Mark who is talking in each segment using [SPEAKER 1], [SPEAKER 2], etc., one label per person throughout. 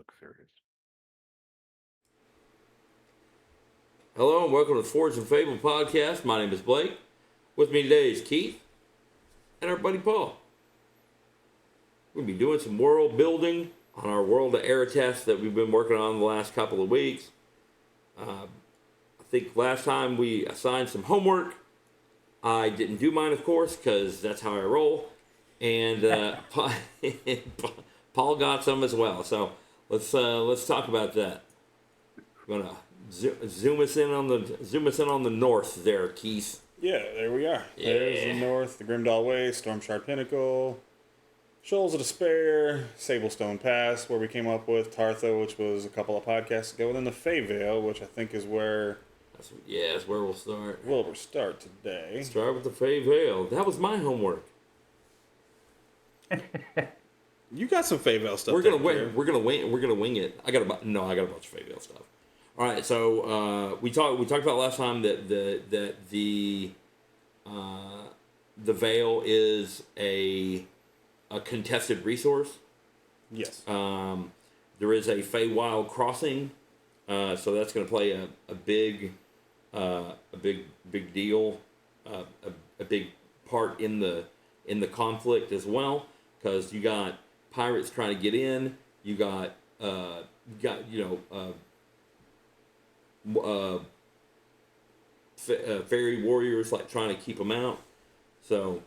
[SPEAKER 1] look serious.
[SPEAKER 2] Hello and welcome to the Forge and Fable podcast. My name is Blake. With me today is Keith and our buddy Paul. We'll be doing some world building on our world of Ertes that we've been working on the last couple of weeks. I think last time we assigned some homework. I didn't do mine, of course, because that's how I roll. And Paul got some as well. So let's talk about that. I'm gonna zoom us in on the north there, Keith.
[SPEAKER 3] Yeah, there we are.
[SPEAKER 2] Yeah.
[SPEAKER 3] There's the north, the Grimdall Wastes, Stormshard Pinnacle, Shoals of Despair, Sablestone Pass, where we came up with Tartha, which was a couple of podcasts ago, and then the Feyvale, which I think is where
[SPEAKER 2] that's where we'll start.
[SPEAKER 3] We'll start today.
[SPEAKER 2] Start with the Feyvale. That was my homework.
[SPEAKER 3] You got some Feyvale stuff.
[SPEAKER 2] We're gonna wing it. I got a bunch of Feyvale stuff. All right, so we talked about last time that the Vale is a contested resource.
[SPEAKER 3] Yes.
[SPEAKER 2] There is a Feywild crossing, so that's going to play a big deal, a big part in the conflict as well, because you got pirates trying to get in. You got fairy warriors like trying to keep them out. So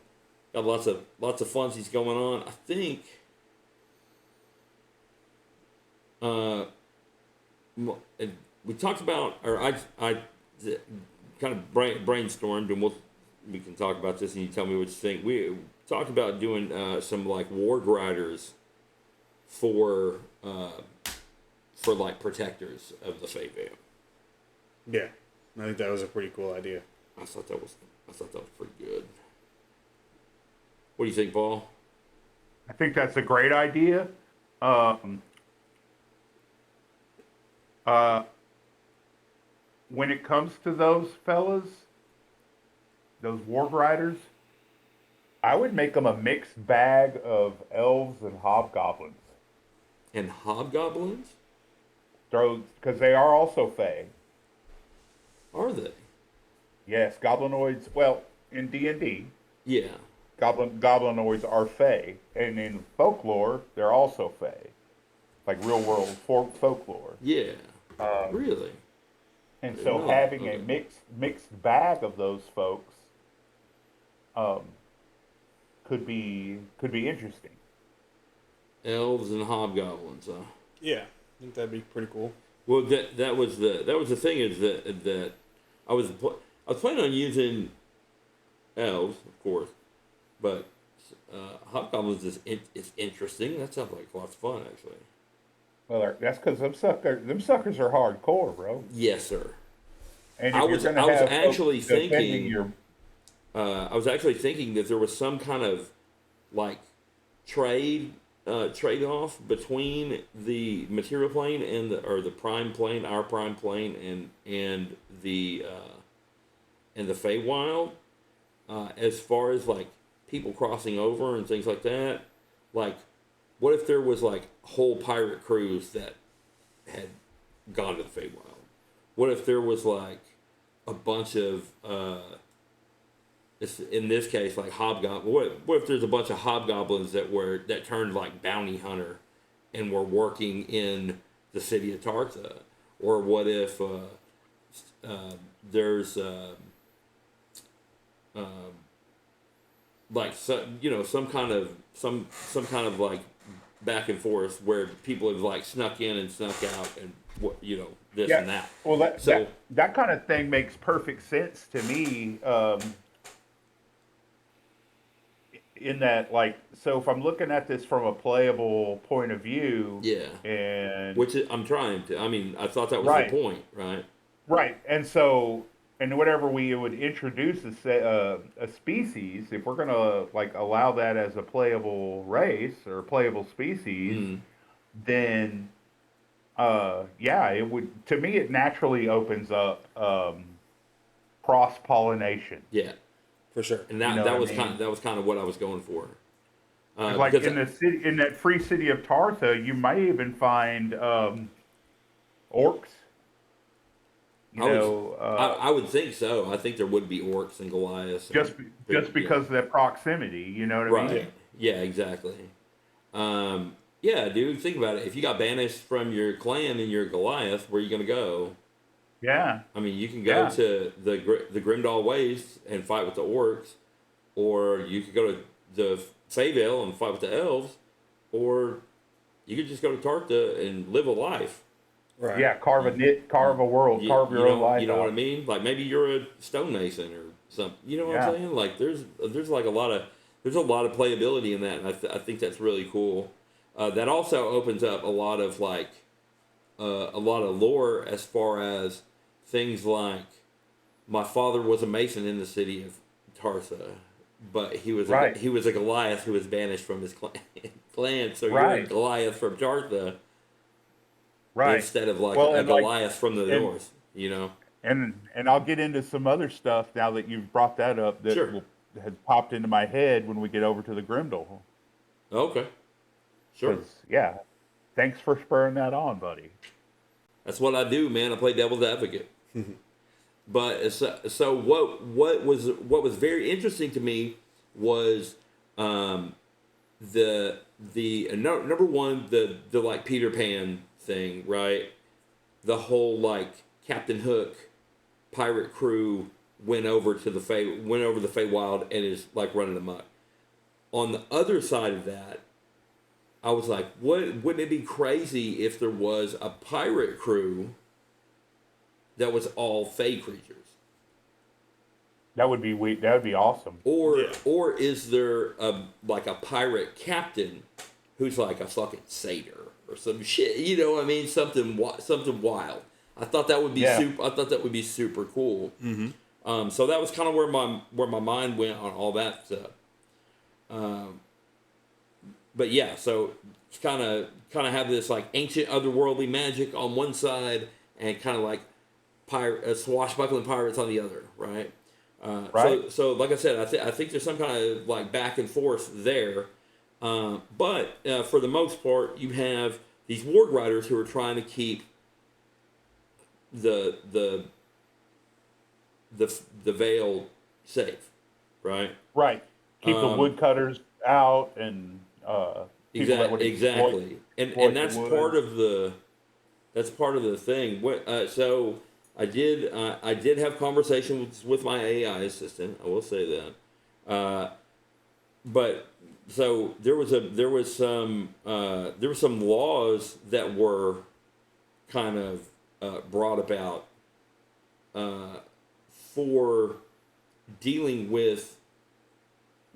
[SPEAKER 2] got lots of funsies going on. I think we talked about, or I kind of brainstormed, and we can talk about this, and you tell me what you think. We talked about doing some like warg riders for like protectors of the Feyvale.
[SPEAKER 3] Yeah, I think that was a pretty cool idea.
[SPEAKER 2] I thought that was pretty good. What do you think, Paul?
[SPEAKER 1] I think that's a great idea. When it comes to those fellas, those warg riders, I would make them a mixed bag of elves and hobgoblins.
[SPEAKER 2] And hobgoblins?
[SPEAKER 1] Because they are also Fey.
[SPEAKER 2] Are they?
[SPEAKER 1] Yes, goblinoids. Well, in D&D,
[SPEAKER 2] yeah,
[SPEAKER 1] goblinoids are Fey, and in folklore, they're also Fey, like real world folklore.
[SPEAKER 2] Yeah, really.
[SPEAKER 1] And so having a mixed bag of those folks, could be interesting.
[SPEAKER 2] Elves and hobgoblins, huh?
[SPEAKER 3] Yeah, I think that'd be pretty cool.
[SPEAKER 2] Well, that was the thing, is that I was planning on using elves, of course, but hobgoblins is interesting. That sounds like lots of fun, actually.
[SPEAKER 1] Well, that's because them suckers are hardcore, bro.
[SPEAKER 2] Yes, sir.
[SPEAKER 1] And
[SPEAKER 2] I was actually thinking that there was some kind of like trade-off between the material plane and the prime plane, our prime plane, and the Feywild, as far as like people crossing over and things like that. Like, what if there was like whole pirate crews that had gone to the Feywild? What if there was like a bunch of in this case, like hobgoblins. What if there's a bunch of hobgoblins that turned like bounty hunter, and were working in the city of Tartha? Or what if there's like some kind of like back and forth where people have like snuck in and snuck out, and this and that.
[SPEAKER 1] Well, that kind of thing makes perfect sense to me. In that, like, so if I'm looking at this from a playable point of view,
[SPEAKER 2] yeah,
[SPEAKER 1] and
[SPEAKER 2] which I'm trying to. I mean, I thought that was the point, right?
[SPEAKER 1] Right, and so, and whatever we would introduce a species, if we're gonna like allow that as a playable race or playable species, then, yeah, it would. To me, it naturally opens up cross pollination.
[SPEAKER 2] Yeah.
[SPEAKER 3] For sure.
[SPEAKER 2] And that was kind of what I was going for.
[SPEAKER 1] Like
[SPEAKER 2] because
[SPEAKER 1] in the city, in that free city of Tartha, you may even find orcs. You
[SPEAKER 2] I would
[SPEAKER 1] know,
[SPEAKER 2] I would think so. I think there would be orcs and Goliaths
[SPEAKER 1] just
[SPEAKER 2] and
[SPEAKER 1] just
[SPEAKER 2] yeah,
[SPEAKER 1] because of that proximity. You know what I
[SPEAKER 2] right.
[SPEAKER 1] mean?
[SPEAKER 2] Yeah, exactly. Yeah, dude, think about it. If you got banished from your clan and you're Goliath, where are you gonna go?
[SPEAKER 1] Yeah,
[SPEAKER 2] I mean, you can go
[SPEAKER 1] yeah,
[SPEAKER 2] to the Grimdall Wastes and fight with the orcs, or you could go to the Feyvale and fight with the elves, or you could just go to Tartha and live a life.
[SPEAKER 3] Right.
[SPEAKER 1] yeah. Carve a world, carve your own
[SPEAKER 2] You
[SPEAKER 1] life
[SPEAKER 2] know what I
[SPEAKER 1] out.
[SPEAKER 2] mean? Like maybe you're a stonemason or something. You know what I'm
[SPEAKER 1] Yeah,
[SPEAKER 2] saying? Like there's like a lot of playability in that, and I think that's really cool. That also opens up a lot of a lot of lore as far as things like my father was a mason in the city of Tartha, but
[SPEAKER 1] right,
[SPEAKER 2] he was a Goliath who was banished from his clan. So you're a
[SPEAKER 1] right,
[SPEAKER 2] Goliath from Tartha
[SPEAKER 1] right.
[SPEAKER 2] instead of like
[SPEAKER 1] Well,
[SPEAKER 2] a
[SPEAKER 1] and like
[SPEAKER 2] Goliath from the
[SPEAKER 1] and
[SPEAKER 2] north. You know?
[SPEAKER 1] and I'll get into some other stuff now that you've brought that up that
[SPEAKER 2] Sure.
[SPEAKER 1] will has popped into my head when we get over to the Grimdall.
[SPEAKER 2] Okay. Sure.
[SPEAKER 1] Because yeah, thanks for spurring that on, buddy.
[SPEAKER 2] That's what I do, man. I play devil's advocate. But so what was very interesting to me was um, number one the like Peter Pan thing, right? The whole like Captain Hook pirate crew went over to went over the Feywild and is like running amok. On the other side of that, I was like, wouldn't it be crazy if there was a pirate crew that was all Fey creatures?
[SPEAKER 1] That would be that would be awesome.
[SPEAKER 3] Yeah.
[SPEAKER 2] Or is there like a pirate captain who's like a fucking satyr or some shit? You know what I mean? Something wild. I thought that would be
[SPEAKER 1] Yeah,
[SPEAKER 2] super. I thought that would be super cool. So that was kind of where my mind went on all that stuff. But yeah, so it's kind of have this like ancient otherworldly magic on one side and kind of like swashbuckling pirates on the other, right?
[SPEAKER 1] right.
[SPEAKER 2] So like I said, I think there's some kind of like back and forth there, but for the most part, you have these warg riders who are trying to keep the the the Vale safe, right?
[SPEAKER 1] Right. Keep the woodcutters out and people that would
[SPEAKER 2] Exactly, and
[SPEAKER 1] exploit the woods.
[SPEAKER 2] that's part of the thing. So I did have conversations with my AI assistant. I will say that, but so there was some laws that were kind of brought about for dealing with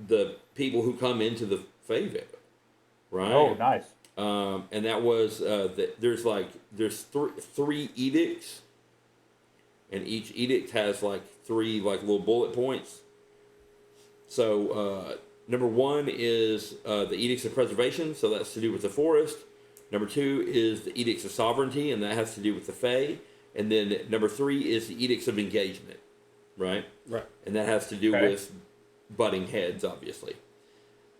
[SPEAKER 2] the people who come into the Feyvale,
[SPEAKER 1] Oh,
[SPEAKER 2] right?
[SPEAKER 1] nice.
[SPEAKER 2] And that was that there's three edicts, and each edict has like three like little bullet points. So number one is the edicts of preservation, so that's to do with the forest. Number two is the edicts of sovereignty, and that has to do with the Fey. And then number three is the edicts of engagement, right?
[SPEAKER 3] Right.
[SPEAKER 2] And that has to do
[SPEAKER 1] Okay.
[SPEAKER 2] with butting heads, obviously.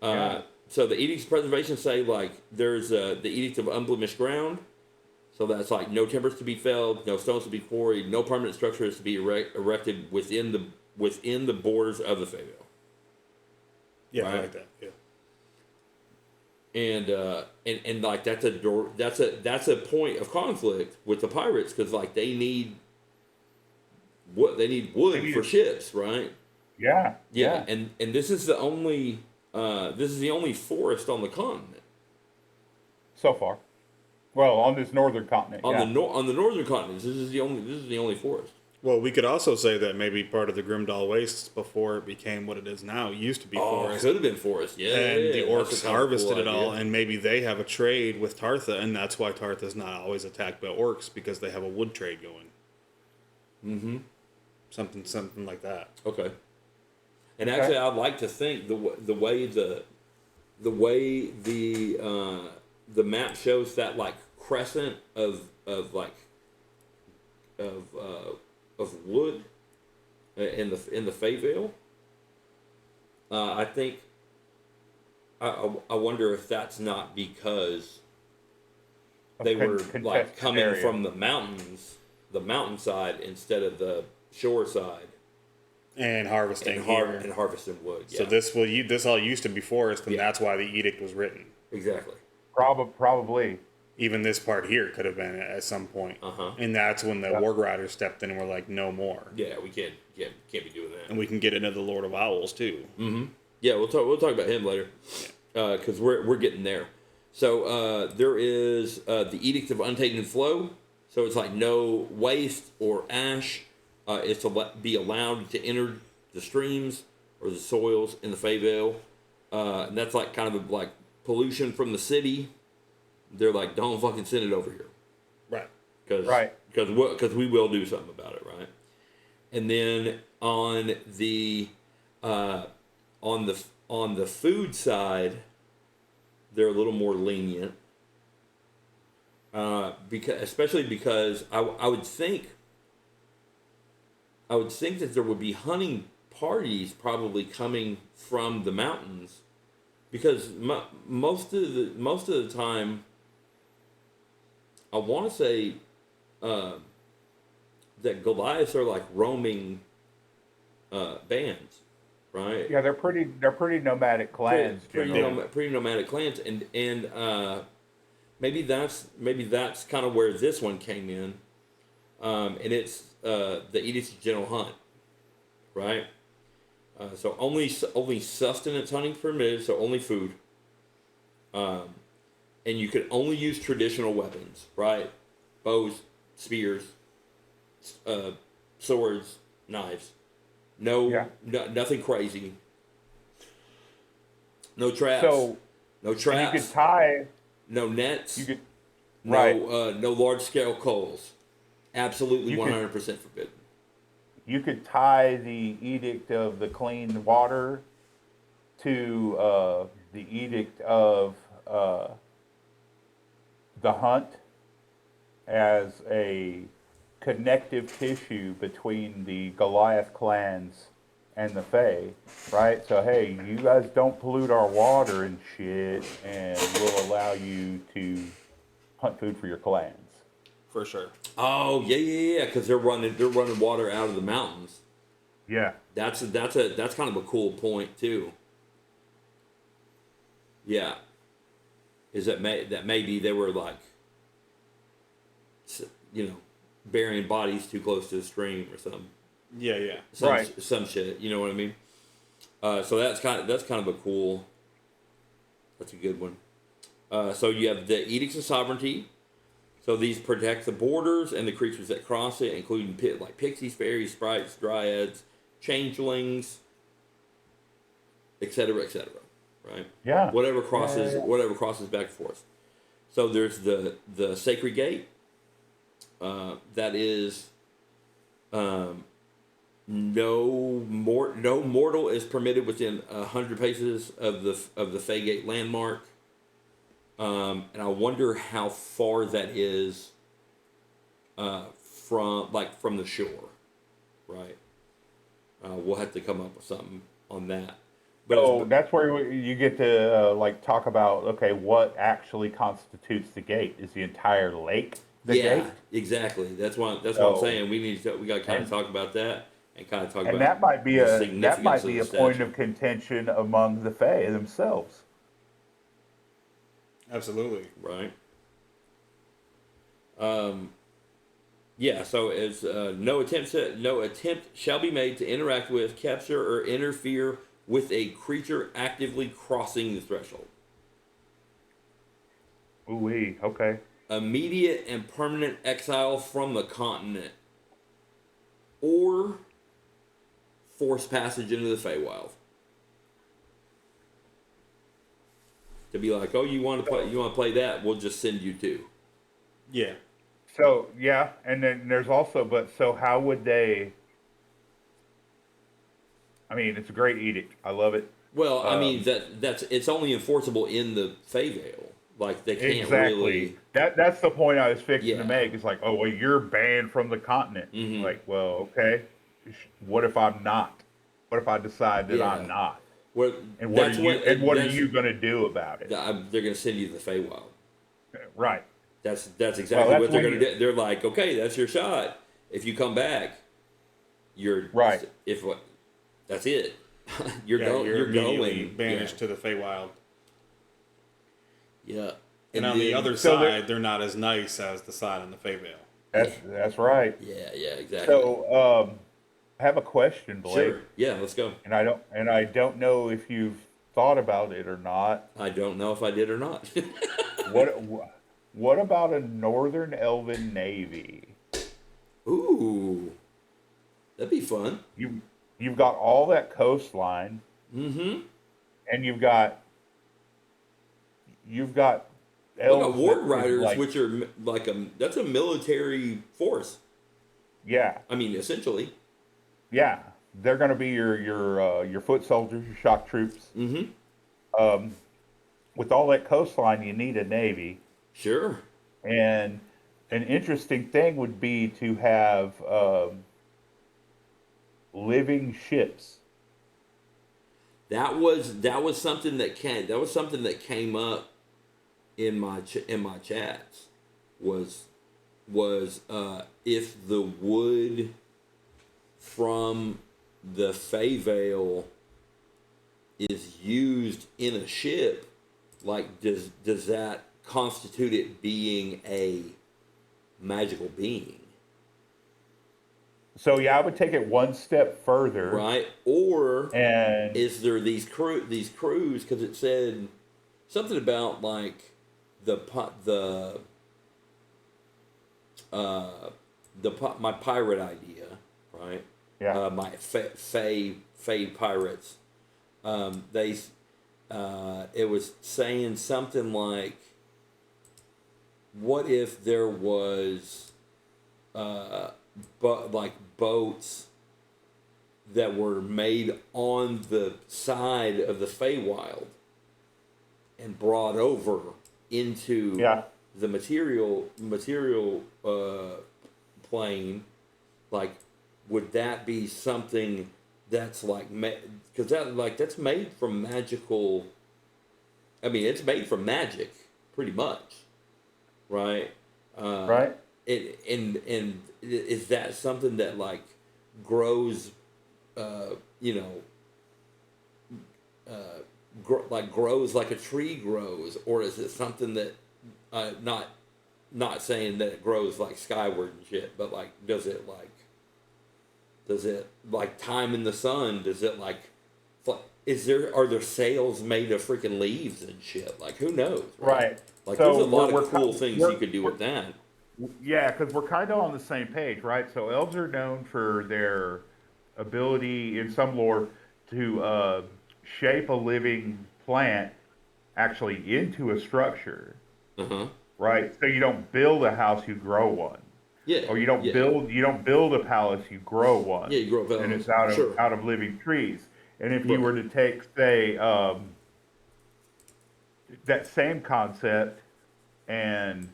[SPEAKER 1] Yeah.
[SPEAKER 2] So the edicts of preservation say like there's the edict of unblemished ground. So that's like no timbers to be felled, no stones to be quarried, no permanent structure is to be erected within the borders of the Feyvale.
[SPEAKER 3] Yeah,
[SPEAKER 2] Right.
[SPEAKER 3] I like that. Yeah.
[SPEAKER 2] And like that's a point of conflict with the pirates because like they need wood
[SPEAKER 1] They need
[SPEAKER 2] for
[SPEAKER 1] it.
[SPEAKER 2] ships, right?
[SPEAKER 1] Yeah.
[SPEAKER 2] Yeah,
[SPEAKER 1] Yeah.
[SPEAKER 2] and this is the only forest on the continent.
[SPEAKER 1] So far. Well, on this northern continent.
[SPEAKER 2] On
[SPEAKER 1] Yeah.
[SPEAKER 2] on the northern continent, this is the only forest.
[SPEAKER 3] Well, we could also say that maybe part of the Grimdall Wastes before it became what it is now used to be
[SPEAKER 2] Oh, it
[SPEAKER 3] forest.
[SPEAKER 2] could have been forest. Yeah,
[SPEAKER 3] And the
[SPEAKER 2] that's a
[SPEAKER 3] orcs
[SPEAKER 2] kind of
[SPEAKER 3] harvested
[SPEAKER 2] cool
[SPEAKER 3] it all,
[SPEAKER 2] idea.
[SPEAKER 3] and maybe they have a trade with Tartha, and that's why Tartha's not always attacked by orcs because they have a wood trade going.
[SPEAKER 2] Mm-hmm.
[SPEAKER 3] Something like that.
[SPEAKER 2] Okay. And
[SPEAKER 1] Okay.
[SPEAKER 2] actually, I'd like to think the way the map shows that like crescent of wood in the Feyvale. I think I wonder if that's not because they were like coming
[SPEAKER 1] area.
[SPEAKER 2] from the mountains, the mountainside instead of the shore side,
[SPEAKER 3] And harvesting
[SPEAKER 2] and harvesting wood. Yeah.
[SPEAKER 3] So this all used to be forest, and that's why the edict was written.
[SPEAKER 2] Exactly.
[SPEAKER 1] Probably.
[SPEAKER 3] Even this part here could have been at some point. And that's when the Warg Riders stepped in and were like, no more.
[SPEAKER 2] Yeah, we can't be doing that.
[SPEAKER 3] And we can get into the Lord of Owls too.
[SPEAKER 2] Yeah, we'll talk about him later, because we're getting there. So there is the Edict of Untainted Flow. So it's like no waste or ash is to be allowed to enter the streams or the soils in the Feyvale. And that's like kind of like pollution from the city. They're like, don't fucking send it over here.
[SPEAKER 3] Right.
[SPEAKER 2] Because we will do something about it, right? And then on the food side, they're a little more lenient. Especially because I would think that there would be hunting parties probably coming from the mountains, because most of the time, I want to say that Goliaths are like roaming bands, right?
[SPEAKER 1] Yeah, they're pretty nomadic clans.
[SPEAKER 2] Pretty nomadic clans, and maybe that's kind of where this one came in, and it's the Edicts of General Hunt, right? So only sustenance hunting permitted, so only food. And you can only use traditional weapons, right? Bows, spears, swords, knives. Nothing crazy. No traps. No traps.
[SPEAKER 1] You could tie.
[SPEAKER 2] No nets.
[SPEAKER 1] You could.
[SPEAKER 2] No large scale coals. Absolutely 100% forbidden.
[SPEAKER 1] You could tie the Edict of the Clean Water to the Edict of the Hunt as a connective tissue between the Goliath clans and the Fey, right? So, hey, you guys don't pollute our water and shit, and we'll allow you to hunt food for your clans.
[SPEAKER 3] For sure.
[SPEAKER 2] Oh yeah, because they're running water out of the mountains.
[SPEAKER 1] Yeah,
[SPEAKER 2] that's kind of a cool point too. Yeah, is that maybe they were like, burying bodies too close to the stream or something.
[SPEAKER 3] Yeah.
[SPEAKER 2] Some shit. You know what I mean? So that's kind of a cool. That's a good one. So you have the Edicts of Sovereignty. So these protect the borders and the creatures that cross it, including like pixies, fairies, sprites, dryads, changelings, etc., right?
[SPEAKER 1] Yeah.
[SPEAKER 2] Whatever crosses back and forth. So there's the Sacred Gate. That is, no mortal is permitted within 100 paces of the Fey Gate landmark. And I wonder how far that is from the shore, right? We'll have to come up with something on that.
[SPEAKER 1] But that's where you get to talk about, okay, what actually constitutes the gate? Is the entire lake the gate?
[SPEAKER 2] Exactly. That's what I'm saying. We got to kind of talk about that and kind of talk about.
[SPEAKER 1] And that might be a point of contention among the Fey themselves.
[SPEAKER 3] Absolutely.
[SPEAKER 2] Right. Yeah. So it's no attempt shall be made to interact with, capture, or interfere with a creature actively crossing the threshold.
[SPEAKER 1] Ooh-wee. Okay.
[SPEAKER 2] Immediate and permanent exile from the continent, or forced passage into the Feywild. To be like, oh, you want to play that? We'll just send you to.
[SPEAKER 3] Yeah.
[SPEAKER 1] So yeah, and then there's also, so how would they? I mean, it's a great edict. I love it.
[SPEAKER 2] Well, I mean it's only enforceable in the Feyvale. Like they can't really.
[SPEAKER 1] That's the point I was fixing to make. It's like, oh well, you're banned from the continent.
[SPEAKER 2] Mm-hmm.
[SPEAKER 1] Like, well, okay. What if I'm not? What if I decide that I'm not? And what are you going to do about it?
[SPEAKER 2] They're going to send you to the Feywild.
[SPEAKER 1] Right.
[SPEAKER 2] That's exactly what they're going to do. They're like, okay, that's your shot. If you come back, you're
[SPEAKER 1] right.
[SPEAKER 2] That's it. You're going
[SPEAKER 3] banished to the Feywild.
[SPEAKER 2] Yeah.
[SPEAKER 3] And on the other side, they're not as nice as the side on the Feyvale.
[SPEAKER 1] That's right.
[SPEAKER 2] Yeah, exactly.
[SPEAKER 1] So, I have a question, Blake.
[SPEAKER 2] Sure. Yeah, let's go.
[SPEAKER 1] And I don't know if you've thought about it or not.
[SPEAKER 2] I don't know if I did or not.
[SPEAKER 1] What about a northern elven navy?
[SPEAKER 2] Ooh, that'd be fun.
[SPEAKER 1] You've got all that coastline.
[SPEAKER 2] Mm-hmm.
[SPEAKER 1] And you've got
[SPEAKER 2] elves, ward riders, which are that's a military force.
[SPEAKER 1] Yeah.
[SPEAKER 2] I mean, essentially.
[SPEAKER 1] Yeah, they're going to be your foot soldiers, your shock troops.
[SPEAKER 2] Mm-hmm.
[SPEAKER 1] With all that coastline, you need a navy.
[SPEAKER 2] Sure.
[SPEAKER 1] And an interesting thing would be to have living ships.
[SPEAKER 2] That was something that came up in my chats was if the wood from the Feyvale is used in a ship, like does that constitute it being a magical being?
[SPEAKER 1] So yeah, I would take it one step further,
[SPEAKER 2] right? And is there these crews? Because it said something about like my pirate idea, right?
[SPEAKER 1] Yeah.
[SPEAKER 2] My Fey Pirates. It was saying something like, what if there was, boats that were made on the side of the Feywild and brought over into the material plane, like, would that be something that's like, because that's made from magical, I mean, it's made from magic, pretty much, right?
[SPEAKER 1] Right.
[SPEAKER 2] And is that something that like grows, grows like a tree grows, or is it something that, not saying that it grows like skyward and shit, but like, does it like time in the sun? Does it like, are there sails made of freaking leaves and shit? Like, who knows?
[SPEAKER 1] Right.
[SPEAKER 2] Like, so there's a lot of cool things you could do with that.
[SPEAKER 1] Yeah, because we're kind of on the same page, right? So elves are known for their ability in some lore to shape a living plant actually into a structure.
[SPEAKER 2] Uh-huh.
[SPEAKER 1] Right? So you don't build a house, you grow one.
[SPEAKER 2] Yeah.
[SPEAKER 1] Or you don't build a palace, you grow one.
[SPEAKER 2] Yeah, you grow a palace.
[SPEAKER 1] And it's out of living trees. And if you were to take, say, that same concept and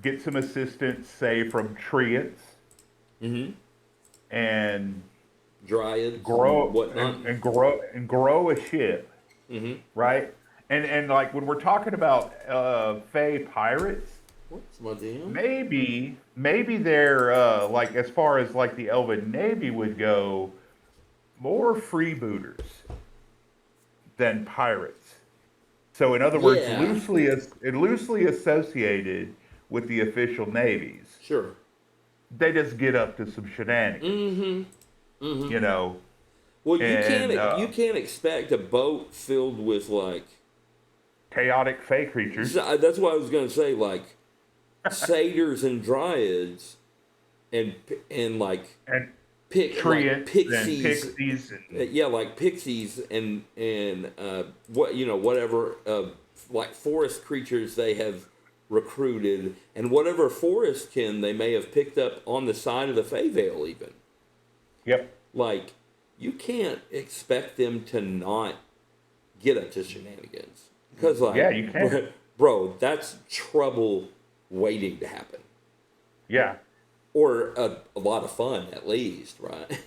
[SPEAKER 1] get some assistance, say, from dryads, and
[SPEAKER 2] dryads,
[SPEAKER 1] and grow a ship, right? And like when we're talking about Fey Pirates,
[SPEAKER 2] what's my deal?
[SPEAKER 1] Maybe they're like, as far as like the Elven Navy would go, more freebooters than pirates. So in other words, loosely associated with the official navies.
[SPEAKER 2] Sure.
[SPEAKER 1] They just get up to some shenanigans. You know.
[SPEAKER 2] Well, you can't expect a boat filled with like
[SPEAKER 1] chaotic Fey creatures.
[SPEAKER 2] That's what I was going to say, like satyrs and dryads, and pixies, like pixies and whatever like forest creatures they have recruited, and whatever forest kin they may have picked up on the side of the Feyvale even.
[SPEAKER 1] Yep.
[SPEAKER 2] Like, you can't expect them to not get up to shenanigans. Because, like,
[SPEAKER 1] yeah, you can.
[SPEAKER 2] Bro, that's trouble waiting to happen.
[SPEAKER 1] Yeah.
[SPEAKER 2] Or a lot of fun, at least, right?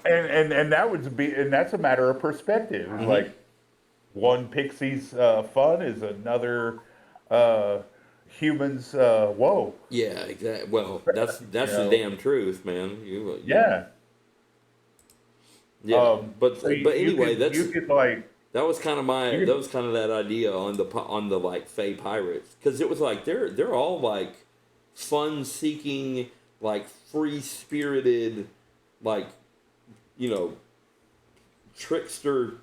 [SPEAKER 1] and that would be, and that's a matter of perspective. It's like one pixie's fun is another human's woe.
[SPEAKER 2] Yeah, exactly. Well, that's
[SPEAKER 1] You
[SPEAKER 2] the
[SPEAKER 1] know?
[SPEAKER 2] damn truth, man.
[SPEAKER 1] Yeah.
[SPEAKER 2] Yeah. But
[SPEAKER 1] So
[SPEAKER 2] but anyway,
[SPEAKER 1] you could like
[SPEAKER 2] that was kind of
[SPEAKER 1] you could,
[SPEAKER 2] that idea on the like Fey Pirates, because it was like they're all like fun seeking, like free spirited, like trickster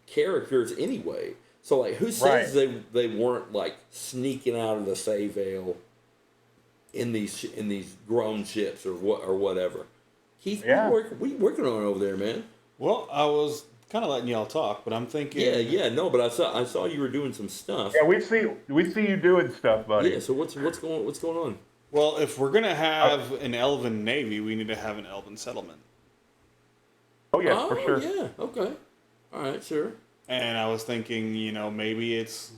[SPEAKER 2] characters anyway. So like, who says they weren't like sneaking out of the Feyvale in these grown ships or whatever? Keith, what are you working on over there, man?
[SPEAKER 3] Well, I was kind of letting y'all talk, but I'm thinking.
[SPEAKER 2] No, but I saw you were doing some stuff.
[SPEAKER 1] yeah, we see you doing stuff, buddy.
[SPEAKER 2] Yeah, so what's going on?
[SPEAKER 3] Well, if we're gonna have an elven navy, we need to have an elven settlement.
[SPEAKER 1] Oh yeah, for sure.
[SPEAKER 2] Yeah, okay, all right, sure.
[SPEAKER 3] And I was thinking, maybe it's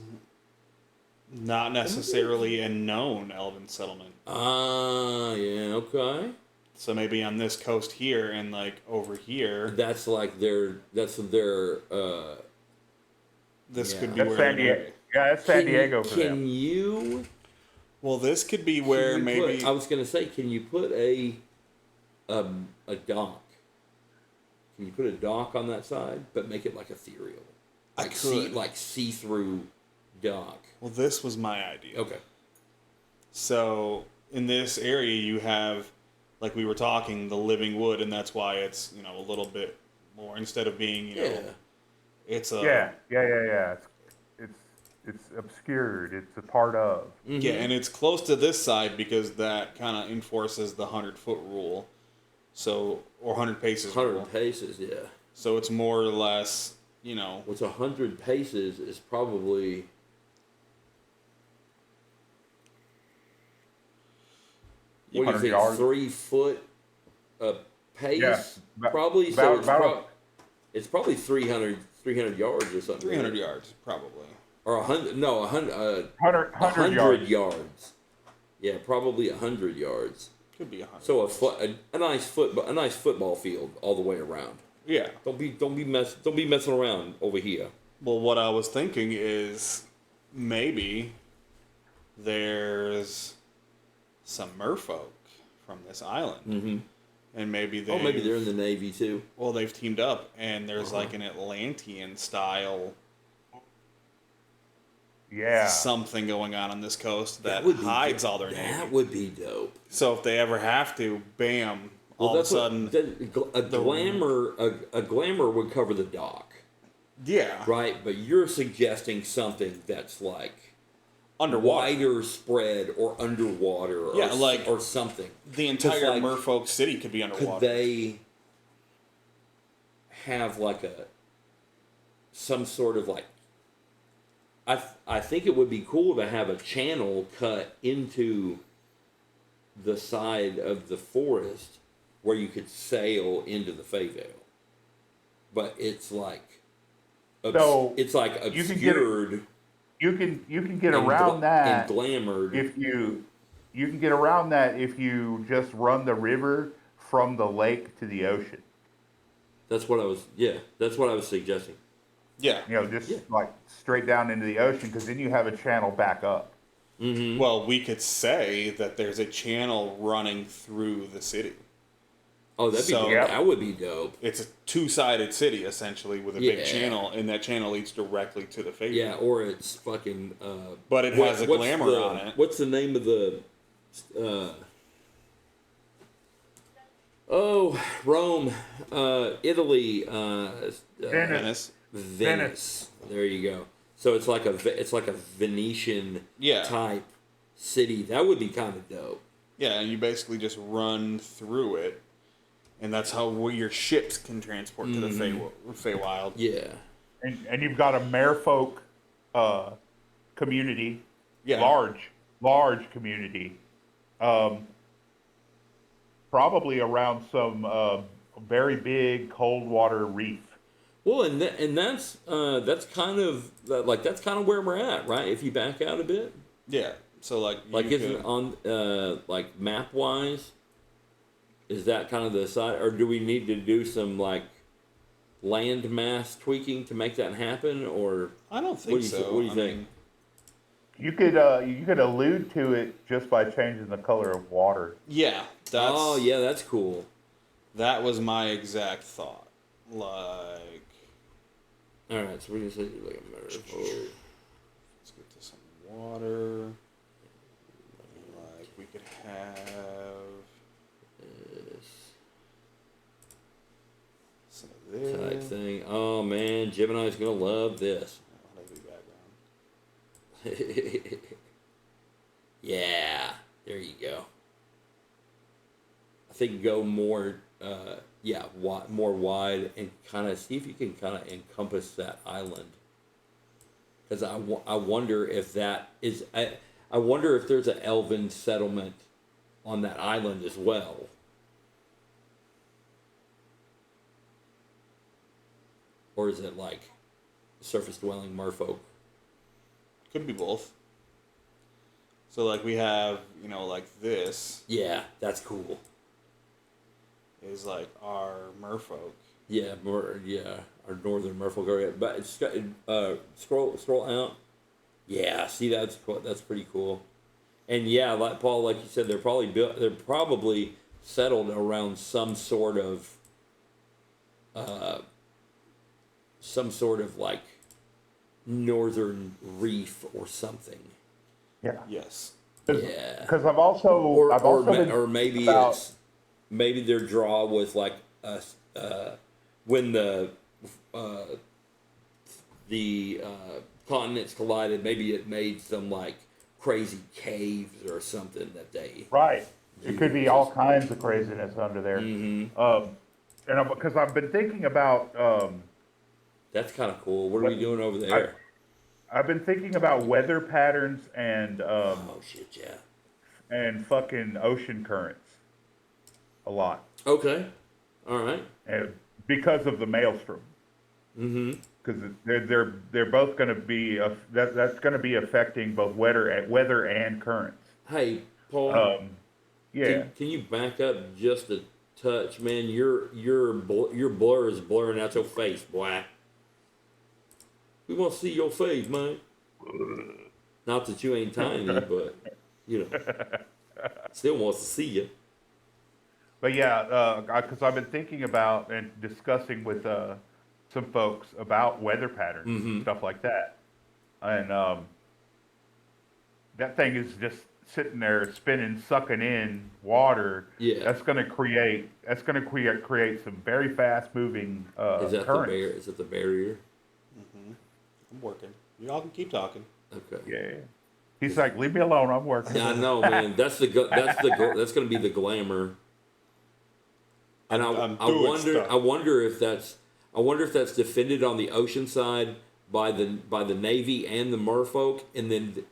[SPEAKER 3] not necessarily a known elven settlement.
[SPEAKER 2] Yeah, okay.
[SPEAKER 3] So maybe on this coast here and like over here.
[SPEAKER 2] That's like their.
[SPEAKER 3] This could be
[SPEAKER 1] That's
[SPEAKER 3] where
[SPEAKER 1] San Diego. Yeah, that's San Diego for them.
[SPEAKER 2] Can you?
[SPEAKER 3] Well, this could be where maybe.
[SPEAKER 2] I was gonna say, can you put a dock? Can you put a dock on that side, but make it like ethereal?
[SPEAKER 3] I could.
[SPEAKER 2] Like see-through dock.
[SPEAKER 3] Well, this was my idea.
[SPEAKER 2] Okay.
[SPEAKER 3] So in this area, you have, like we were talking, the living wood, and that's why it's a little bit more instead of being it's a
[SPEAKER 1] yeah. It's obscured. It's a part of.
[SPEAKER 2] Mm-hmm.
[SPEAKER 3] Yeah, and it's close to this side because that kind of enforces the 100-foot rule, or 100 paces.
[SPEAKER 2] 100
[SPEAKER 3] rule.
[SPEAKER 2] paces, yeah.
[SPEAKER 3] So it's more or less,
[SPEAKER 2] What's 100 paces is probably. What do you think?
[SPEAKER 1] Yards.
[SPEAKER 2] 3 foot pace,
[SPEAKER 1] Yeah,
[SPEAKER 2] probably. It's probably 300 yards or something.
[SPEAKER 3] 300 yards, probably.
[SPEAKER 2] Or 100? No, 100.
[SPEAKER 1] 100
[SPEAKER 2] yards. Yeah, probably 100 yards.
[SPEAKER 3] Could be 100.
[SPEAKER 2] So a nice football field all the way around.
[SPEAKER 3] Yeah.
[SPEAKER 2] Don't be messing around over here.
[SPEAKER 3] Well, what I was thinking is maybe there's some merfolk from this island.
[SPEAKER 2] Mm-hmm.
[SPEAKER 3] And maybe
[SPEAKER 2] maybe they're in the Navy too.
[SPEAKER 3] Well, they've teamed up, and there's like an Atlantean style something going on this coast that hides all their navy.
[SPEAKER 2] That would be dope.
[SPEAKER 3] So if they ever have to, bam, all of a sudden...
[SPEAKER 2] a glamour would cover the dock.
[SPEAKER 3] Yeah.
[SPEAKER 2] Right? But you're suggesting something that's like...
[SPEAKER 3] underwater.
[SPEAKER 2] Wider spread or underwater or something.
[SPEAKER 3] The entire merfolk city could be underwater.
[SPEAKER 2] Could they have like some sort of like... I think it would be cool to have a channel cut into the side of the forest where you could sail into the Feyvale. But it's like it's like obscured.
[SPEAKER 1] You can get around that
[SPEAKER 2] and glamoured.
[SPEAKER 1] If you can get around that if you just run the river from the lake to the ocean.
[SPEAKER 2] That's what I was suggesting.
[SPEAKER 3] Yeah.
[SPEAKER 1] Like straight down into the ocean, because then you have a channel back up.
[SPEAKER 2] Mm-hmm.
[SPEAKER 3] Well, we could say that there's a channel running through the city.
[SPEAKER 2] Oh, that would be dope.
[SPEAKER 3] It's a two-sided city, essentially, with a big channel, and that channel leads directly to the Feywild.
[SPEAKER 2] Yeah, or it's fucking...
[SPEAKER 3] but it has a glamour on it.
[SPEAKER 2] What's the name of the... Rome, Italy,
[SPEAKER 3] Venice.
[SPEAKER 2] There you go. So it's like a Venetian type city. That would be kind of dope.
[SPEAKER 3] Yeah, and you basically just run through it, and that's how your ships can transport to the Feywild.
[SPEAKER 2] Yeah.
[SPEAKER 1] And you've got a merfolk community, large community, probably around some very big cold water reef.
[SPEAKER 2] Well, and that's kind of where we're at, right? If you back out a bit.
[SPEAKER 3] Yeah. So isn't
[SPEAKER 2] on map wise. Is that kind of the side, or do we need to do some like land mass tweaking to make that happen, or
[SPEAKER 3] I don't think so.
[SPEAKER 2] What do you
[SPEAKER 3] I
[SPEAKER 2] think?
[SPEAKER 3] mean,
[SPEAKER 1] You could allude to it just by changing the color of water.
[SPEAKER 3] yeah,
[SPEAKER 2] Oh yeah, that's cool.
[SPEAKER 3] that was my exact thought. Like,
[SPEAKER 2] All right, so we're gonna say like a merfolk.
[SPEAKER 3] let's get to some water. Like, we could have some of this.
[SPEAKER 2] Type thing. Oh man, Gemini's gonna love this.
[SPEAKER 3] Ugly background.
[SPEAKER 2] Yeah, there you go. I think go more, more wide and kind of see if you can kind of encompass that island. Because I wonder if that is, I wonder if there's an Elven settlement on that island as well. Or is it like surface dwelling merfolk?
[SPEAKER 3] Could be both. So, like, we have, like this
[SPEAKER 2] Yeah, that's cool.
[SPEAKER 3] is like our merfolk.
[SPEAKER 2] Yeah, our northern merfolk area. But it's got, scroll out. Yeah, see that's pretty cool. And yeah, like Paul, like you said, they're probably settled around some sort of like northern reef or something.
[SPEAKER 1] Yeah.
[SPEAKER 3] Yes.
[SPEAKER 2] Yeah.
[SPEAKER 1] Because I've also been
[SPEAKER 2] maybe
[SPEAKER 1] about,
[SPEAKER 2] maybe their draw was like when the continents collided. Maybe it made some like crazy caves or something that they
[SPEAKER 1] right. It could be all kinds of craziness under there.
[SPEAKER 2] Mm-hmm.
[SPEAKER 1] And because I've been thinking about
[SPEAKER 2] That's kind of cool. What are we doing over there?
[SPEAKER 1] I've been thinking about weather patterns and
[SPEAKER 2] Oh shit, yeah.
[SPEAKER 1] and fucking ocean currents a lot.
[SPEAKER 2] Okay. All right.
[SPEAKER 1] And because of the maelstrom.
[SPEAKER 2] Mm-hmm.
[SPEAKER 1] Because they're both going to be that's going to be affecting both weather and currents.
[SPEAKER 2] Hey, Paul.
[SPEAKER 1] Yeah.
[SPEAKER 2] Can you back up just a touch, man? Your blur is blurring out your face, boy. We want to see your face, man. Not that you ain't tiny, but still wants to see you.
[SPEAKER 1] But yeah, because I've been thinking about and discussing with some folks about weather patterns and stuff like that, and that thing is just sitting there spinning, sucking in water.
[SPEAKER 2] Yeah.
[SPEAKER 1] That's going to create some very fast moving currents.
[SPEAKER 2] Is that the barrier?
[SPEAKER 3] I'm working. Y'all can keep talking.
[SPEAKER 2] Okay.
[SPEAKER 1] Yeah. He's like, leave me alone. I'm working.
[SPEAKER 2] Yeah, I know, man. That's going to be the glamour. And I wonder if that's defended on the ocean side by the Navy and the merfolk, and then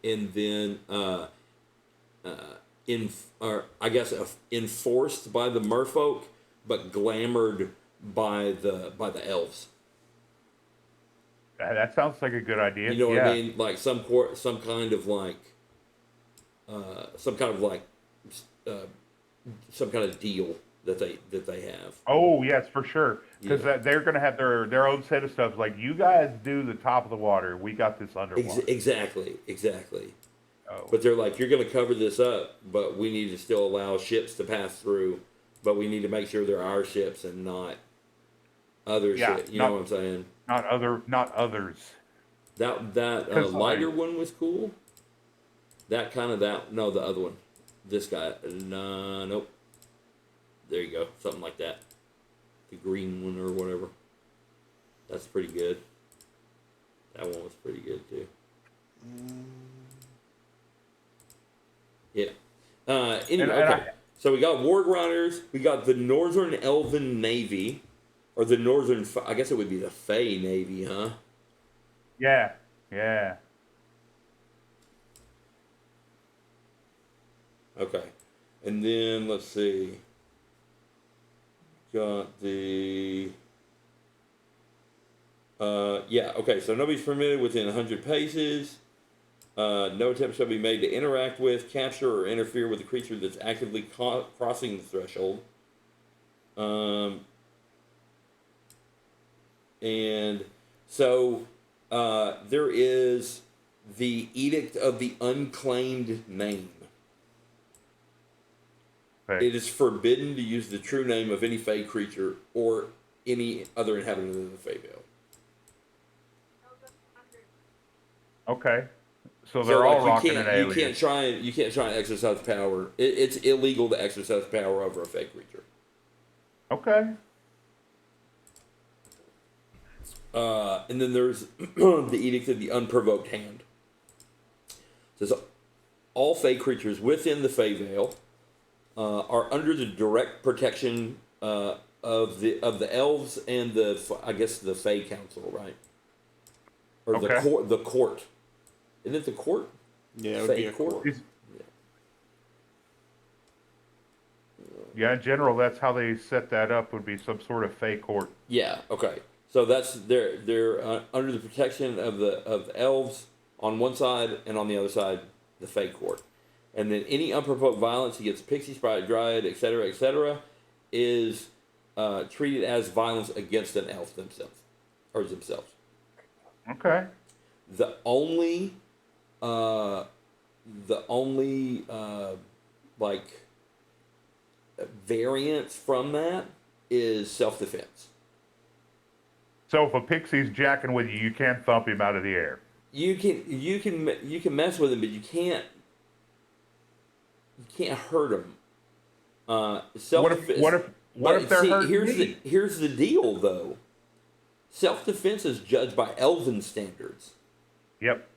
[SPEAKER 2] enforced by the merfolk, but glamoured by the elves.
[SPEAKER 1] That sounds like a good idea.
[SPEAKER 2] You know what I mean? Like some kind of deal that they have.
[SPEAKER 1] Oh yes, for sure. Because they're going to have their own set of stuff. Like, you guys do the top of the water. We got this underwater.
[SPEAKER 2] Exactly.
[SPEAKER 1] Oh.
[SPEAKER 2] But they're like, you're going to cover this up, but we need to still allow ships to pass through. But we need to make sure they're our ships and not other shit. You know what I'm saying?
[SPEAKER 1] Not others.
[SPEAKER 2] That lighter one was cool. The other one. This guy. Nope. There you go. Something like that. The green one or whatever. That's pretty good. That one was pretty good too. Yeah. Okay. So we got Ward Riders. We got the Northern Elven Navy. Or the Northern... I guess it would be the Fey Navy, huh?
[SPEAKER 1] Yeah.
[SPEAKER 2] Okay. And then, let's see. Got the... okay. So nobody's permitted within 100 paces. No attempt shall be made to interact with, capture, or interfere with a creature that's actively crossing the threshold. And so there is the Edict of the Unclaimed Name.
[SPEAKER 1] Okay.
[SPEAKER 2] It is forbidden to use the true name of any Fey creature or any other inhabitant of the Feyvale.
[SPEAKER 1] Okay. So they're all rocking an alien.
[SPEAKER 2] You can't try and exercise power. It's illegal to exercise power over a Fey creature.
[SPEAKER 1] Okay.
[SPEAKER 2] And then there's the Edict of the Unprovoked Hand. It says all Fey creatures within the Feyvale are under the direct protection of the elves and the Fey Council, right? Or
[SPEAKER 1] Okay.
[SPEAKER 2] the court. Isn't it the court?
[SPEAKER 3] Yeah, it would
[SPEAKER 2] Fey
[SPEAKER 3] be a court.
[SPEAKER 1] Yeah, in general, that's how they set that up. Would be some sort of Fey court.
[SPEAKER 2] Yeah. Okay. So that's they're under the protection of the elves on one side, and on the other side, the Fey court. And then any unprovoked violence against pixie, sprite, dryad, etc., is treated as violence against an elf themselves.
[SPEAKER 1] Okay.
[SPEAKER 2] The only variance from that is self-defense.
[SPEAKER 1] So if a pixie's jacking with you, you can't thump him out of the air.
[SPEAKER 2] You can mess with him, but you can't hurt him. Self-defense.
[SPEAKER 1] What if they're hurting me?
[SPEAKER 2] Here's the deal, though. Self-defense is judged by Elven standards.
[SPEAKER 1] Yep.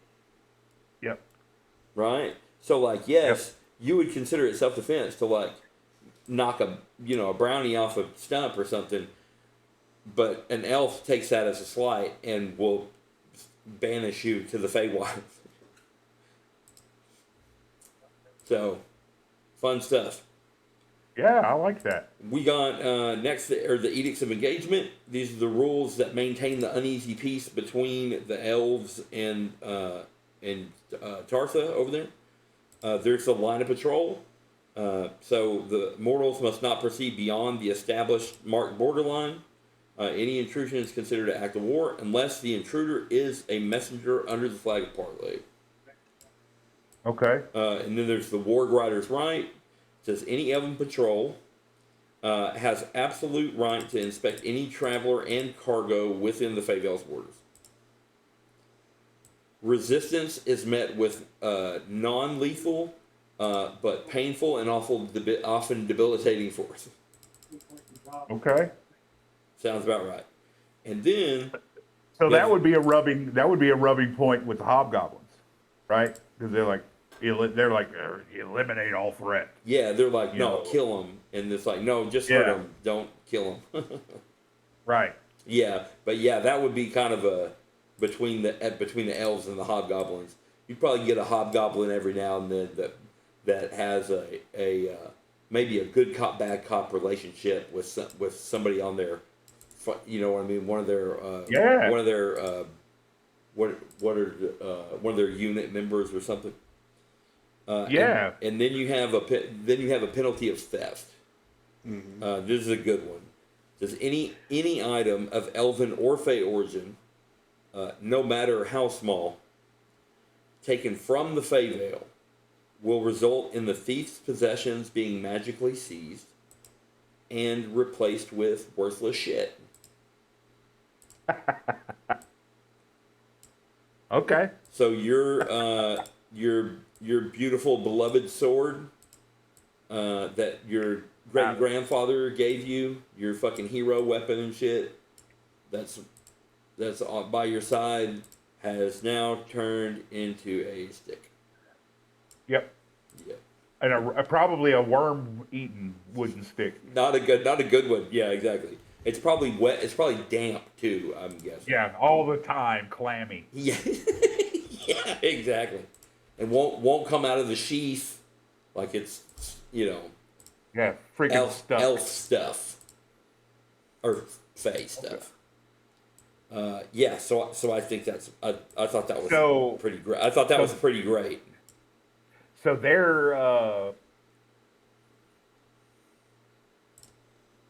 [SPEAKER 2] Right? So, like, yes, you would consider it self-defense to, like, knock a brownie off a stump or something, but an elf takes that as a slight and will banish you to the Feywild. So, fun stuff.
[SPEAKER 1] Yeah, I like that.
[SPEAKER 2] We got next are the Edicts of Engagement. These are the rules that maintain the uneasy peace between the elves and Tartha over there. There's the line of patrol. So the mortals must not proceed beyond the established marked borderline. Any intrusion is considered an act of war unless the intruder is a messenger under the flag of parley.
[SPEAKER 1] Okay.
[SPEAKER 2] And then there's the Warg Rider's Right. It says any Elven patrol has absolute right to inspect any traveler and cargo within the Feyvale's borders. Resistance is met with non-lethal, but painful and often debilitating force.
[SPEAKER 1] Okay.
[SPEAKER 2] Sounds about right. And then,
[SPEAKER 1] so that would be a rubbing point with the hobgoblins, right? Because they're like eliminate all threat.
[SPEAKER 2] yeah, they're like, no, kill them, and it's like, no, just hurt them, don't kill them.
[SPEAKER 1] Right.
[SPEAKER 2] Yeah, but yeah, that would be kind of a between the elves and the hobgoblins. You'd probably get a hobgoblin every now and then that has a maybe a good cop bad cop relationship with somebody on their, you know what I mean, one of their unit members or something. And then you have a penalty of theft. Mm-hmm. This is a good one. It says any item of Elven or Fey origin, no matter how small, taken from the Feyvale, will result in the thief's possessions being magically seized and replaced with worthless shit.
[SPEAKER 1] Okay.
[SPEAKER 2] So your beautiful beloved sword that your great grandfather gave you, your fucking hero weapon and shit, that's by your side, has now turned into a stick.
[SPEAKER 1] Yep.
[SPEAKER 2] Yep.
[SPEAKER 1] And probably a worm-eaten wooden stick.
[SPEAKER 2] Not a good one. Yeah, exactly. It's probably wet. It's probably damp too, I'm guessing.
[SPEAKER 1] Yeah, all the time, clammy.
[SPEAKER 2] Yeah. Yeah, exactly. And won't come out of the sheath like it's,
[SPEAKER 1] Yeah, freaking stuff.
[SPEAKER 2] Elf stuff. Or Fey stuff. Okay. Yeah, so I think I thought that was pretty great. I thought that was pretty great.
[SPEAKER 1] So they're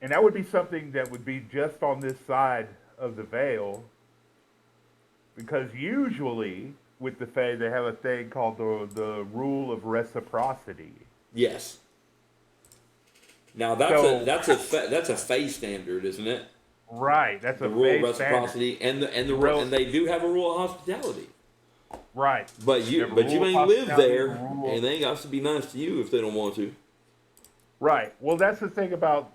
[SPEAKER 1] and that would be something that would be just on this side of the veil, because usually with the Fae they have a thing called the rule of reciprocity.
[SPEAKER 2] Yes. Now that's a Fey standard, isn't it?
[SPEAKER 1] Right, that's
[SPEAKER 2] The
[SPEAKER 1] a
[SPEAKER 2] rule of
[SPEAKER 1] Fae
[SPEAKER 2] reciprocity,
[SPEAKER 1] standard.
[SPEAKER 2] and they do have a rule of hospitality.
[SPEAKER 1] Right.
[SPEAKER 2] But you ain't live there, and they got to be nice to you if they don't want to.
[SPEAKER 1] Right. Well, that's the thing about,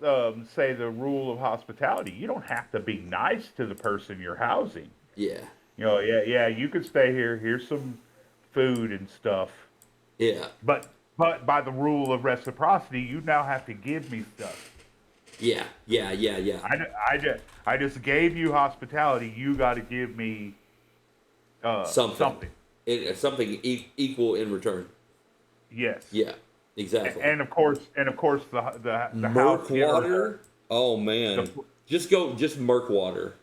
[SPEAKER 1] say, the rule of hospitality. You don't have to be nice to the person you're housing.
[SPEAKER 2] Yeah.
[SPEAKER 1] You know, yeah, you could stay here. Here's some food and stuff.
[SPEAKER 2] Yeah.
[SPEAKER 1] But by the rule of reciprocity, you now have to give me stuff.
[SPEAKER 2] Yeah.
[SPEAKER 1] I just gave you hospitality. You got to give me something.
[SPEAKER 2] Something equal in return.
[SPEAKER 1] Yes.
[SPEAKER 2] Yeah. Exactly.
[SPEAKER 1] And of course the
[SPEAKER 2] Murkwater. Oh man, just Murkwater.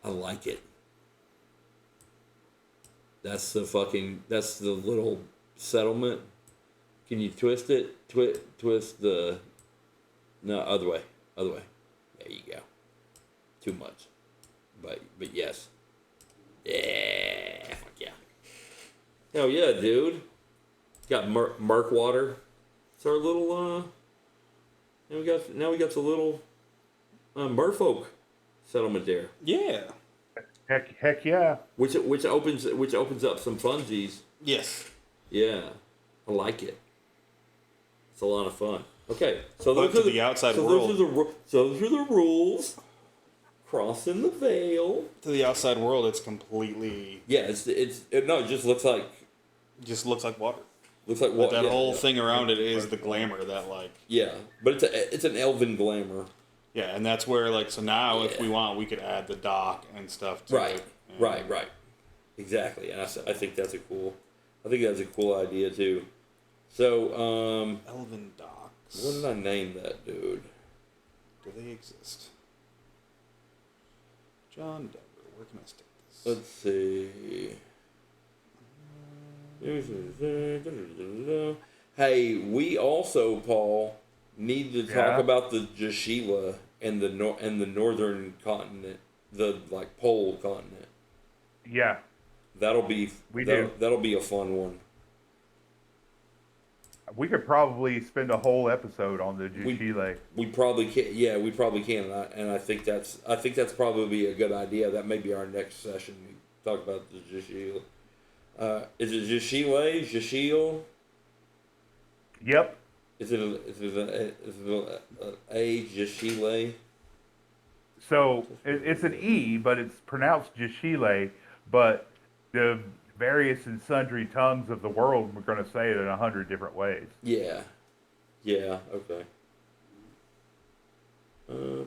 [SPEAKER 2] I like it. That's the little settlement. Can you twist it? Twist the. No, other way. There you go. Too much. But yes. Yeah. Fuck yeah. Hell yeah, dude. Got Murkwater. It's our little. Now we got the little merfolk settlement there.
[SPEAKER 3] Yeah.
[SPEAKER 1] Heck yeah.
[SPEAKER 2] Which opens up some funsies.
[SPEAKER 3] Yes.
[SPEAKER 2] Yeah, I like it. It's a lot of fun. Okay, so
[SPEAKER 3] But
[SPEAKER 2] those are
[SPEAKER 3] the outside
[SPEAKER 2] so
[SPEAKER 3] world.
[SPEAKER 2] Those are the rules. Crossing the veil.
[SPEAKER 3] To the outside world, it's completely.
[SPEAKER 2] Yeah, it just looks like.
[SPEAKER 3] Just looks like water.
[SPEAKER 2] Looks like
[SPEAKER 3] But
[SPEAKER 2] water.
[SPEAKER 3] that whole thing around it is the glamour that like.
[SPEAKER 2] Yeah, but it's an elven glamour.
[SPEAKER 3] Yeah, and that's where like so now if we want we could add the dock and stuff to it.
[SPEAKER 2] Right. Exactly, and I think that's a cool idea too. So
[SPEAKER 3] Elven docks.
[SPEAKER 2] what did I name that dude?
[SPEAKER 3] Do they exist? John Denver, where can I stick this?
[SPEAKER 2] Let's see. Hey, we also, Paul, need to talk about the Jashila and the northern continent, the like pole continent.
[SPEAKER 1] Yeah.
[SPEAKER 2] That'll be a fun one.
[SPEAKER 1] We could probably spend a whole episode on the Jashile.
[SPEAKER 2] We probably can. Yeah, we probably can, and I think that's probably a good idea. That may be our next session. We talk about the Jashila. Is it Jashile? Jashil?
[SPEAKER 1] Yep.
[SPEAKER 2] Is it a Jashile?
[SPEAKER 1] So it's an E, but it's pronounced Jashile. But the various and sundry tongues of the world, we're going to say it in 100 different ways.
[SPEAKER 2] Yeah. Okay.
[SPEAKER 3] The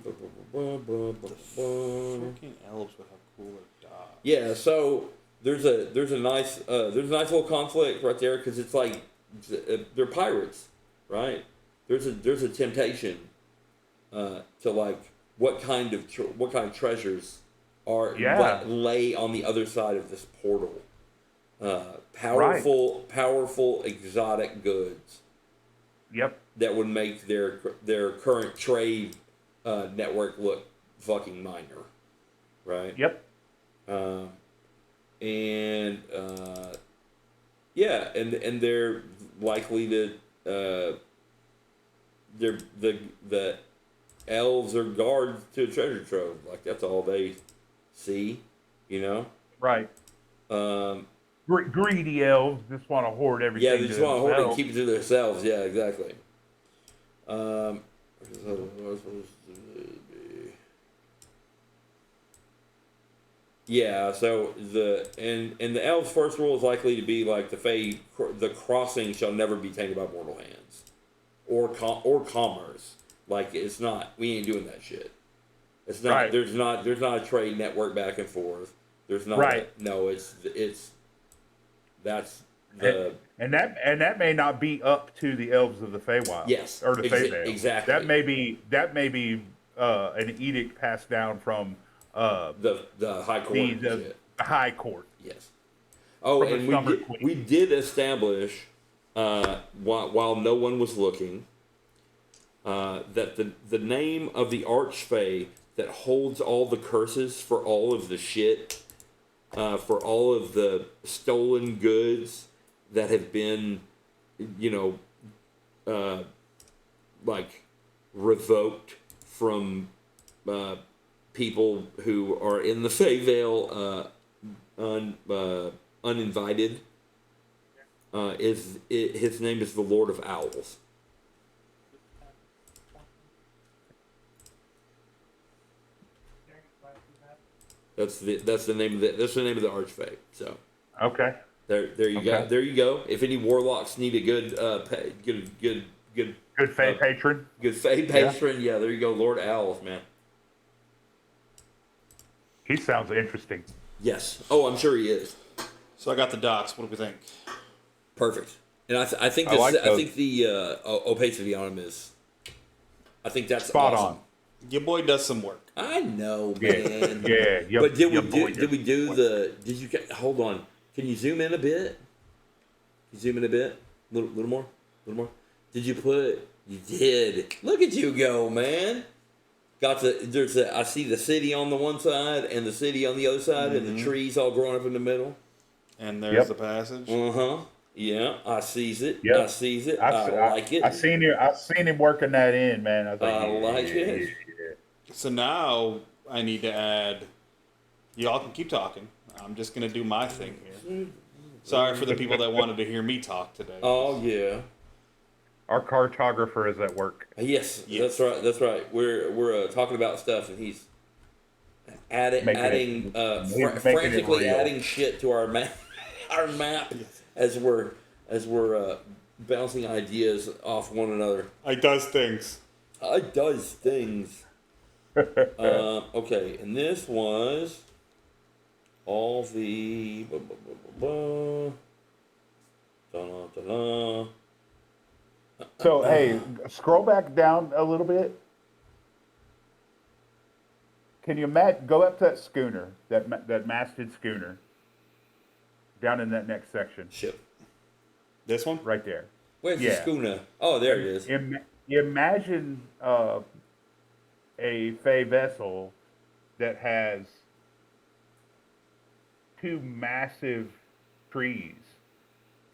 [SPEAKER 3] fucking elves would have cooler dogs.
[SPEAKER 2] Yeah. So there's a nice little conflict right there because it's like they're pirates, right? There's a temptation to like what kind of treasures are lay on the other side of this portal. Powerful exotic goods.
[SPEAKER 1] Yep.
[SPEAKER 2] That would make their current trade network look fucking minor, right?
[SPEAKER 1] Yep.
[SPEAKER 2] And they're likely to the elves are guards to a treasure trove. Like that's all they see, you know.
[SPEAKER 1] Right. Greedy elves just want to hoard everything.
[SPEAKER 2] Yeah, they just want to hoard it and keep it to themselves. Yeah, exactly. Yeah, so the elves' first rule is likely to be like the crossing shall never be tainted by mortal hands, or commerce. Like it's not, we ain't doing that shit. It's not. Right. There's not a trade network back and forth. There's not. Right. No, that's the
[SPEAKER 1] and that may not be up to the elves of the Feywild.
[SPEAKER 2] Yes,
[SPEAKER 1] or the Feyvale.
[SPEAKER 2] Exactly.
[SPEAKER 1] That may be an edict passed down from
[SPEAKER 2] the high court.
[SPEAKER 1] The high court.
[SPEAKER 2] Yes. Oh, and we did establish while no one was looking that the name of the archfey that holds all the curses for all of the shit, for all of the stolen goods that have been, like revoked from people who are in the Feyvale uninvited. His name is the Lord of Owls. That's the name of the archfey. So
[SPEAKER 1] Okay.
[SPEAKER 2] there you go. There you go. If any warlocks need a good
[SPEAKER 1] Good Fey patron.
[SPEAKER 2] good Fey patron, yeah, there you go. Lord Owls, man.
[SPEAKER 1] He sounds interesting.
[SPEAKER 2] Yes. Oh, I'm sure he is.
[SPEAKER 3] So I got the docs. What do we think?
[SPEAKER 2] Perfect. And I think
[SPEAKER 1] I like those.
[SPEAKER 2] think the opacity on him is. I think that's
[SPEAKER 1] Spot
[SPEAKER 2] awesome.
[SPEAKER 1] on.
[SPEAKER 3] Your boy does some work.
[SPEAKER 2] I know,
[SPEAKER 1] Yeah.
[SPEAKER 2] man.
[SPEAKER 1] Yeah.
[SPEAKER 2] But did we do the? Did you hold on? Can you zoom in a bit? Can you zoom in a bit? Little more. Did you put? You did. Look at you go, man. I see the city on the one side and the city on the other side, and the trees all growing up in the middle.
[SPEAKER 3] And there's the passage.
[SPEAKER 2] Yeah, I sees it.
[SPEAKER 1] Yep.
[SPEAKER 2] I sees it. I like it.
[SPEAKER 1] I seen him working that in, man. I was like,
[SPEAKER 2] I like it.
[SPEAKER 1] Yeah.
[SPEAKER 3] So now I need to add. Y'all can keep talking. I'm just gonna do my thing here. Sorry for the people that wanted to hear me talk today.
[SPEAKER 2] Oh yeah.
[SPEAKER 1] Our cartographer is at work.
[SPEAKER 2] Yes, that's right. That's right. We're talking about stuff, and he's frantically adding shit to our map, as we're bouncing ideas off one another.
[SPEAKER 3] I does things.
[SPEAKER 2] Okay, and this was all the.
[SPEAKER 1] So hey, scroll back down a little bit. Can you go up to that schooner, that masted schooner, down in that next section?
[SPEAKER 2] Ship.
[SPEAKER 3] This one?
[SPEAKER 1] Right there.
[SPEAKER 2] Where's the schooner? Oh, there it is.
[SPEAKER 1] Imagine a Fey vessel that has two massive trees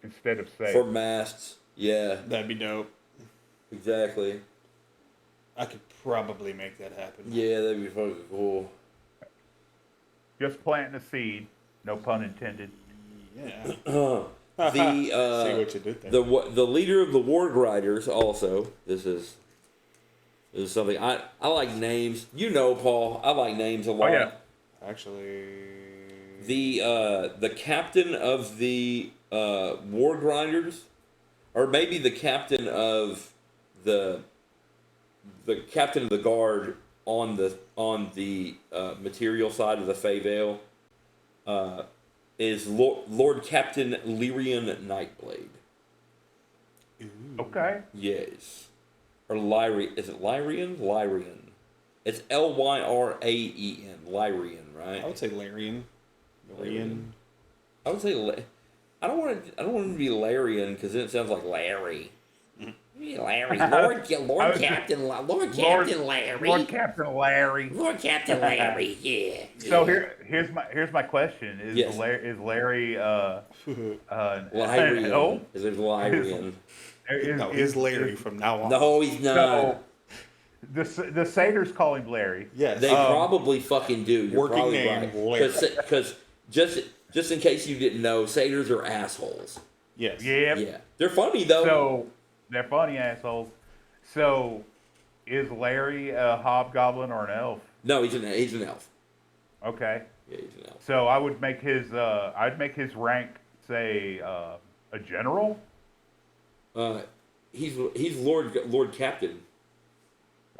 [SPEAKER 1] instead of sails.
[SPEAKER 2] For masts. Yeah.
[SPEAKER 3] That'd be dope.
[SPEAKER 2] Exactly.
[SPEAKER 3] I could probably make that happen.
[SPEAKER 2] Yeah, that'd be fucking cool.
[SPEAKER 1] Just planting a seed, no pun intended.
[SPEAKER 3] Yeah.
[SPEAKER 2] See what
[SPEAKER 3] you did there.
[SPEAKER 2] The leader of the Ward Riders also. This is something I like names. You know, Paul, I like names a lot.
[SPEAKER 1] Oh, yeah.
[SPEAKER 3] Actually,
[SPEAKER 2] the captain of the Ward Riders, or maybe the captain of the captain of the guard on the material side of the Feyvale is Lord Captain Lyrian Nightblade.
[SPEAKER 1] Okay.
[SPEAKER 2] Yes. Or Lyrian. Is it Lyrian? Lyrian. It's Lyraen. Lyrian, right?
[SPEAKER 3] I would say Larian. Larian.
[SPEAKER 2] I would say I don't want him to be Larian because then it sounds like Larry. Larry, Lord Captain Larry.
[SPEAKER 1] Lord Captain Larry.
[SPEAKER 2] Lord Captain Larry, yeah.
[SPEAKER 1] So here's my question: Is
[SPEAKER 2] Yes.
[SPEAKER 1] Is Larry
[SPEAKER 2] Lyrian.
[SPEAKER 1] oh?
[SPEAKER 2] Is it Lyrian?
[SPEAKER 3] No, he's Larry from now on.
[SPEAKER 2] No, he's not.
[SPEAKER 1] So, the satyrs call him Larry.
[SPEAKER 3] Yes.
[SPEAKER 2] They probably fucking do. You're
[SPEAKER 3] working
[SPEAKER 2] probably
[SPEAKER 3] name,
[SPEAKER 2] right.
[SPEAKER 3] Larry.
[SPEAKER 2] Because just in case you didn't know, satyrs are assholes.
[SPEAKER 3] Yes.
[SPEAKER 1] Yep.
[SPEAKER 2] Yeah. They're funny though.
[SPEAKER 1] So they're funny assholes. So is Larry a hobgoblin or an elf?
[SPEAKER 2] No, he's an elf.
[SPEAKER 1] Okay.
[SPEAKER 2] Yeah, he's an elf.
[SPEAKER 1] So I would make his rank say a general.
[SPEAKER 2] He's Lord Captain.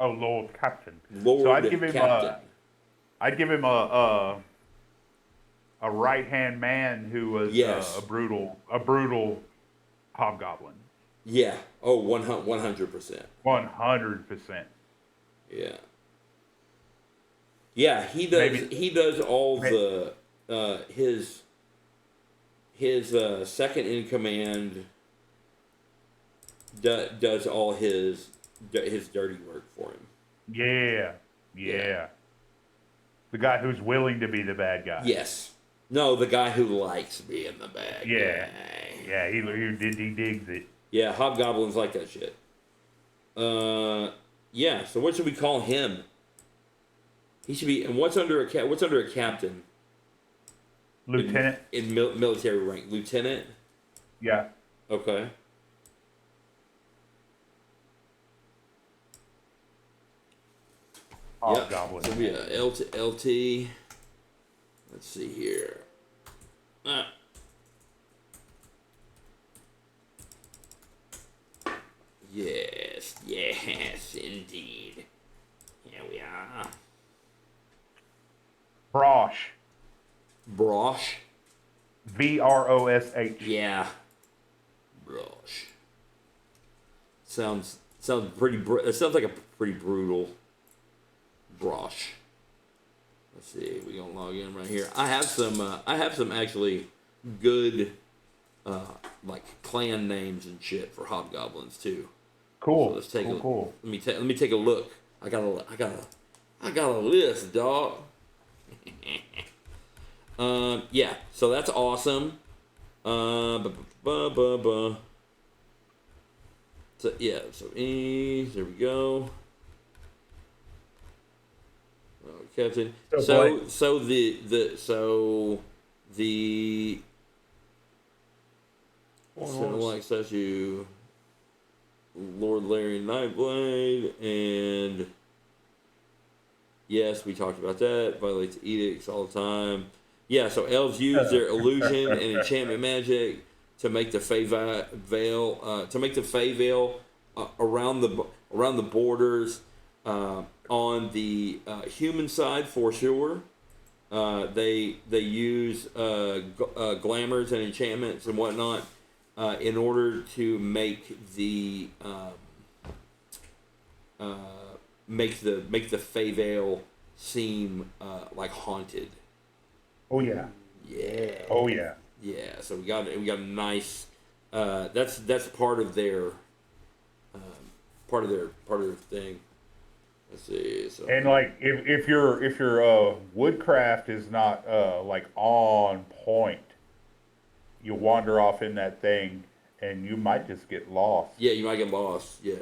[SPEAKER 1] Oh, Lord Captain.
[SPEAKER 2] Lord
[SPEAKER 1] so I'd give him
[SPEAKER 2] Captain.
[SPEAKER 1] a right hand man who was
[SPEAKER 2] Yes.
[SPEAKER 1] a brutal hobgoblin.
[SPEAKER 2] Yeah. Oh, 100%.
[SPEAKER 1] 100%.
[SPEAKER 2] Yeah. Yeah, he does. He does all the his second in command does all his his dirty work for him.
[SPEAKER 1] Yeah. The guy who's willing to be the bad guy.
[SPEAKER 2] Yes. No, the guy who likes being the bad guy.
[SPEAKER 1] Yeah, he digs it.
[SPEAKER 2] Yeah, hobgoblins like that shit. Yeah. So what should we call him? He should be. And what's under a captain?
[SPEAKER 1] Lieutenant.
[SPEAKER 2] In military rank, lieutenant.
[SPEAKER 1] Yeah.
[SPEAKER 2] Okay.
[SPEAKER 1] Hobgoblin.
[SPEAKER 2] So we LT. Let's see here. Yes, indeed. Here we are.
[SPEAKER 1] Brosh.
[SPEAKER 2] Brosh.
[SPEAKER 1] Vrosh.
[SPEAKER 2] Yeah. Brosh. Sounds pretty. It sounds like a pretty brutal. Brosh. Let's see. We gonna log in right here. I have some actually good, like clan names and shit for hobgoblins too.
[SPEAKER 1] Cool.
[SPEAKER 2] So let's take
[SPEAKER 1] cool.
[SPEAKER 2] Let me take a look. I got a list, dog. Yeah. So that's awesome. So yeah. So there we go. Captain. So the like statue, Lord Larry Nightblade, and yes, we talked about that. Violates edicts all the time. Yeah, so elves use their illusion and enchantment magic to make the Feyvale around the borders. On the human side, for sure, they use glamours and enchantments and whatnot in order to make the Feyvale seem like haunted.
[SPEAKER 1] Oh yeah.
[SPEAKER 2] Yeah.
[SPEAKER 1] Oh yeah.
[SPEAKER 2] Yeah. So we got a nice. That's part of their thing. Let's see. So.
[SPEAKER 1] And like if your woodcraft is not like on point, you wander off in that thing and you might just get lost.
[SPEAKER 2] Yeah, you might get lost. Yeah,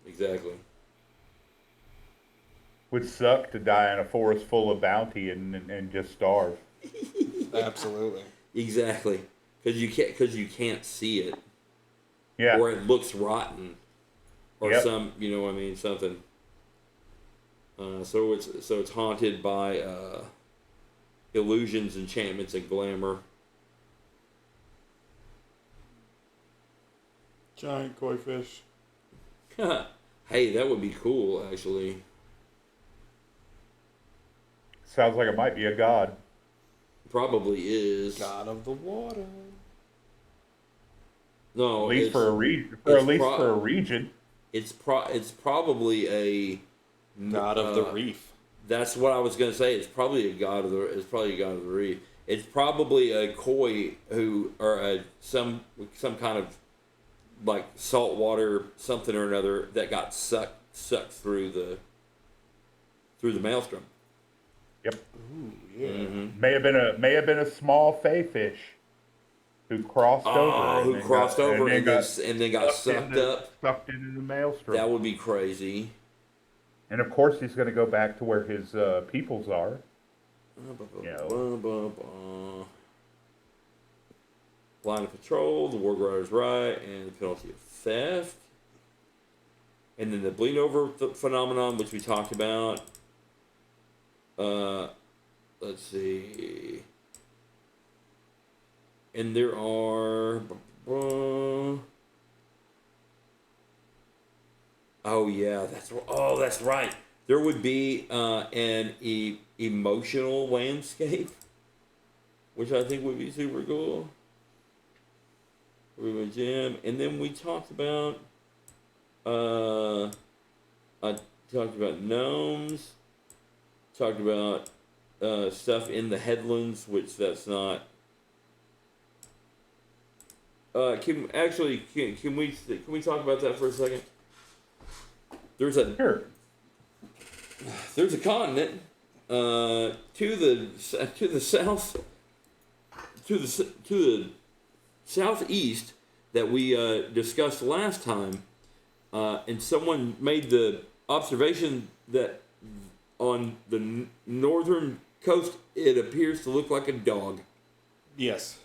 [SPEAKER 2] exactly.
[SPEAKER 1] Would suck to die in a forest full of bounty and just starve.
[SPEAKER 3] Absolutely.
[SPEAKER 2] Exactly. Because you can't see it.
[SPEAKER 1] Yeah.
[SPEAKER 2] Or it looks rotten. Or
[SPEAKER 1] yep.
[SPEAKER 2] Something. So it's haunted by illusions, enchantments, and glamour.
[SPEAKER 3] Giant koi fish.
[SPEAKER 2] Hey, that would be cool, actually.
[SPEAKER 1] Sounds like it might be a god.
[SPEAKER 2] Probably is.
[SPEAKER 3] God of the water.
[SPEAKER 2] No,
[SPEAKER 1] at least for a region.
[SPEAKER 2] It's probably a
[SPEAKER 3] god of the reef.
[SPEAKER 2] That's what I was gonna say. It's probably a god of the reef. It's probably a koi some kind of like saltwater something or another that got sucked through the maelstrom.
[SPEAKER 1] Yep.
[SPEAKER 3] Ooh, yeah.
[SPEAKER 2] Mm-hmm.
[SPEAKER 1] May have been a small fey fish who crossed over.
[SPEAKER 2] And then got sucked
[SPEAKER 1] into the maelstrom.
[SPEAKER 2] That would be crazy.
[SPEAKER 1] And of course, he's going to go back to where his peoples are.
[SPEAKER 2] Line of patrol, the war rider's right, and the penalty of theft. And then the bleed over phenomenon, which we talked about. Let's see. And there are. Oh yeah, that's right. There would be an emotional landscape, which I think would be super cool. We went gym, and then we talked about. I talked about gnomes. Talked about stuff in the headlands, which that's not. Can we talk about that for a second? there's a
[SPEAKER 1] Sure.
[SPEAKER 2] there's a continent to the south to the southeast that we discussed last time, and someone made the observation that on the northern coast it appears to look like a dog.
[SPEAKER 3] Yes.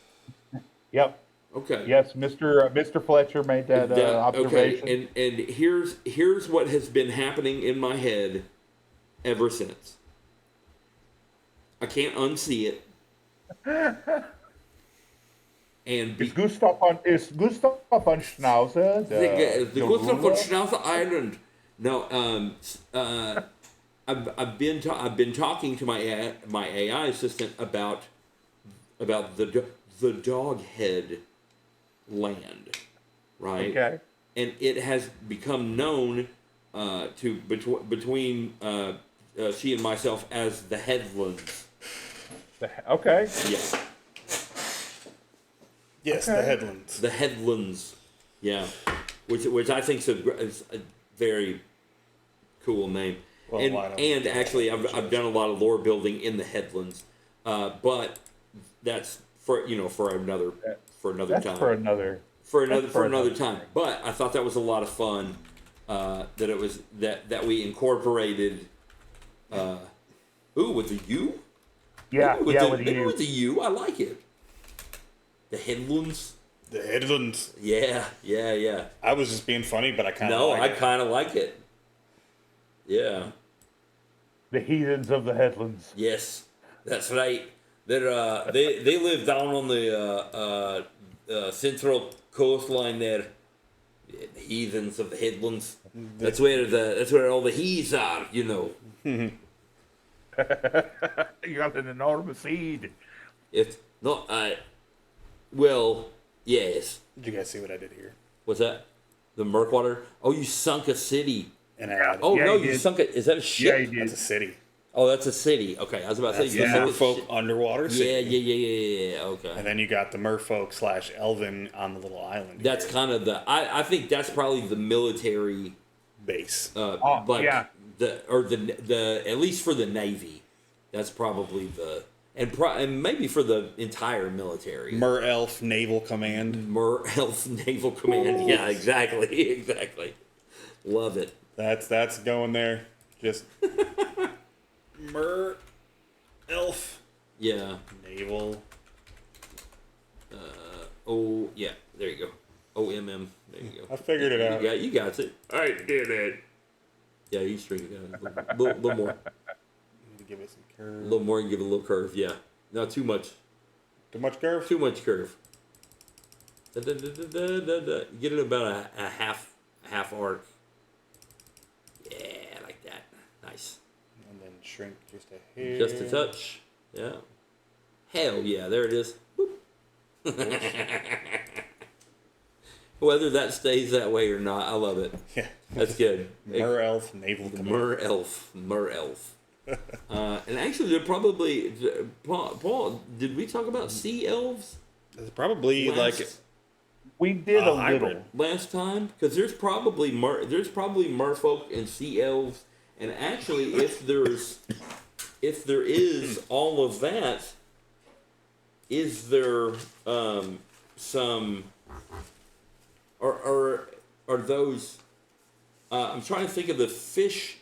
[SPEAKER 1] Yep.
[SPEAKER 2] Okay.
[SPEAKER 1] Yes, Mr. Fletcher made that observation.
[SPEAKER 2] Okay, and here's what has been happening in my head ever since. I can't unsee it. And
[SPEAKER 1] Is Gustav von Schnauzer
[SPEAKER 2] the Gustav von Schnauzer Island? No, I've been talking to my AI assistant about the dog head land, right?
[SPEAKER 1] Okay.
[SPEAKER 2] And it has become known between she and myself as the headlands.
[SPEAKER 1] Okay.
[SPEAKER 2] Yeah.
[SPEAKER 3] Yes,
[SPEAKER 1] Okay.
[SPEAKER 3] the headlands.
[SPEAKER 2] The headlands. Yeah. Which I think is a very cool name.
[SPEAKER 3] Well, why don't
[SPEAKER 2] and
[SPEAKER 3] we-
[SPEAKER 2] actually I've done a lot of lore building in the headlands. But that's for another
[SPEAKER 1] That's
[SPEAKER 2] time.
[SPEAKER 1] for another.
[SPEAKER 2] For
[SPEAKER 1] That's
[SPEAKER 2] another time. But I thought that was a lot of fun. That it was that we incorporated. With the U.
[SPEAKER 1] Yeah,
[SPEAKER 2] Maybe
[SPEAKER 1] with
[SPEAKER 2] maybe
[SPEAKER 1] you.
[SPEAKER 2] with the U. I like it. The headlands.
[SPEAKER 3] The headlands.
[SPEAKER 2] Yeah.
[SPEAKER 3] I was just being funny, but I kind of
[SPEAKER 2] No,
[SPEAKER 3] like
[SPEAKER 2] I
[SPEAKER 3] it.
[SPEAKER 2] kind of like it. Yeah.
[SPEAKER 1] The heathens of the headlands.
[SPEAKER 2] Yes, that's right. They live down on the central coastline there. The heathens of the headlands. That's where all the he's are. You know.
[SPEAKER 1] You got an enormous seed.
[SPEAKER 2] It's not. Well, yes.
[SPEAKER 3] Did you guys see what I did here?
[SPEAKER 2] What's that? The Murkwater? Oh, you sunk a city.
[SPEAKER 3] And I added.
[SPEAKER 2] Oh
[SPEAKER 1] Yeah,
[SPEAKER 2] no,
[SPEAKER 1] you
[SPEAKER 2] you
[SPEAKER 1] did.
[SPEAKER 2] sunk it. Is that a ship?
[SPEAKER 1] Yeah, you did.
[SPEAKER 3] That's a city.
[SPEAKER 2] Oh, that's a city. Okay, I was about to
[SPEAKER 3] That's
[SPEAKER 2] say.
[SPEAKER 3] the
[SPEAKER 2] you sunk a
[SPEAKER 3] merfolk
[SPEAKER 2] ship.
[SPEAKER 3] underwater city.
[SPEAKER 2] Yeah. Okay.
[SPEAKER 3] And then you got the merfolk / Elven on the little island.
[SPEAKER 2] That's
[SPEAKER 3] here.
[SPEAKER 2] kind of I think that's probably the military
[SPEAKER 3] base.
[SPEAKER 2] like
[SPEAKER 1] yeah.
[SPEAKER 2] the at least for the Navy. That's probably the and maybe for the entire military.
[SPEAKER 3] Mer Elf Naval Command.
[SPEAKER 2] Elf Naval Command. Yeah, exactly. Love it.
[SPEAKER 3] That's going there. Just Mer Elf
[SPEAKER 2] Yeah.
[SPEAKER 3] Naval.
[SPEAKER 2] Oh yeah. There you go. OMM. There you go.
[SPEAKER 3] I figured it out.
[SPEAKER 2] You got it. I did it. Yeah, you string it down a little more.
[SPEAKER 3] Need to give it some
[SPEAKER 2] A
[SPEAKER 3] curve.
[SPEAKER 2] little more and give it a little curve. Yeah. Not too much.
[SPEAKER 3] Too much curve?
[SPEAKER 2] Too much curve. Get it about a half arc. Yeah, like that. Nice.
[SPEAKER 3] And then shrink just a hair.
[SPEAKER 2] Just a touch. Yeah. Hell yeah, there it is. Whoop. Whether that stays that way or not, I love it.
[SPEAKER 3] Yeah.
[SPEAKER 2] That's good.
[SPEAKER 3] Mer Elf Naval Command.
[SPEAKER 2] Mer Elf. And actually, they're probably Paul. Did we talk about sea elves
[SPEAKER 3] It's probably like
[SPEAKER 1] We did a
[SPEAKER 3] hybrid.
[SPEAKER 1] little.
[SPEAKER 2] last time? Because there's probably merfolk and sea elves, and actually, if there is all of that, is there some are those? I'm trying to think of the fish.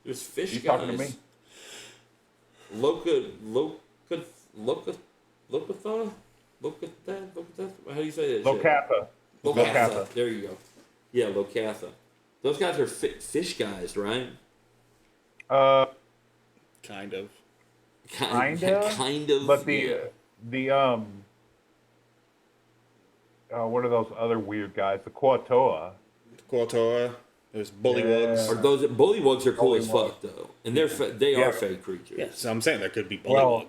[SPEAKER 2] There's fish
[SPEAKER 1] You
[SPEAKER 2] guys.
[SPEAKER 1] talking to me?
[SPEAKER 2] Locathon? How do you say that?
[SPEAKER 1] Locatha.
[SPEAKER 2] Locatha. There you go. Yeah, Locatha. Those guys are fish guys, right?
[SPEAKER 3] kind of.
[SPEAKER 1] Kinda.
[SPEAKER 2] Kind of.
[SPEAKER 1] But
[SPEAKER 2] yeah.
[SPEAKER 1] what are those other weird guys? The Quatoa.
[SPEAKER 3] Quatoa. There's bullywugs.
[SPEAKER 2] Or those bullywugs are cool as
[SPEAKER 1] Bullywug.
[SPEAKER 2] fuck though, and they
[SPEAKER 1] Yeah.
[SPEAKER 2] are fake creatures.
[SPEAKER 3] Yeah, so I'm saying there could be bullywugs.
[SPEAKER 1] Well,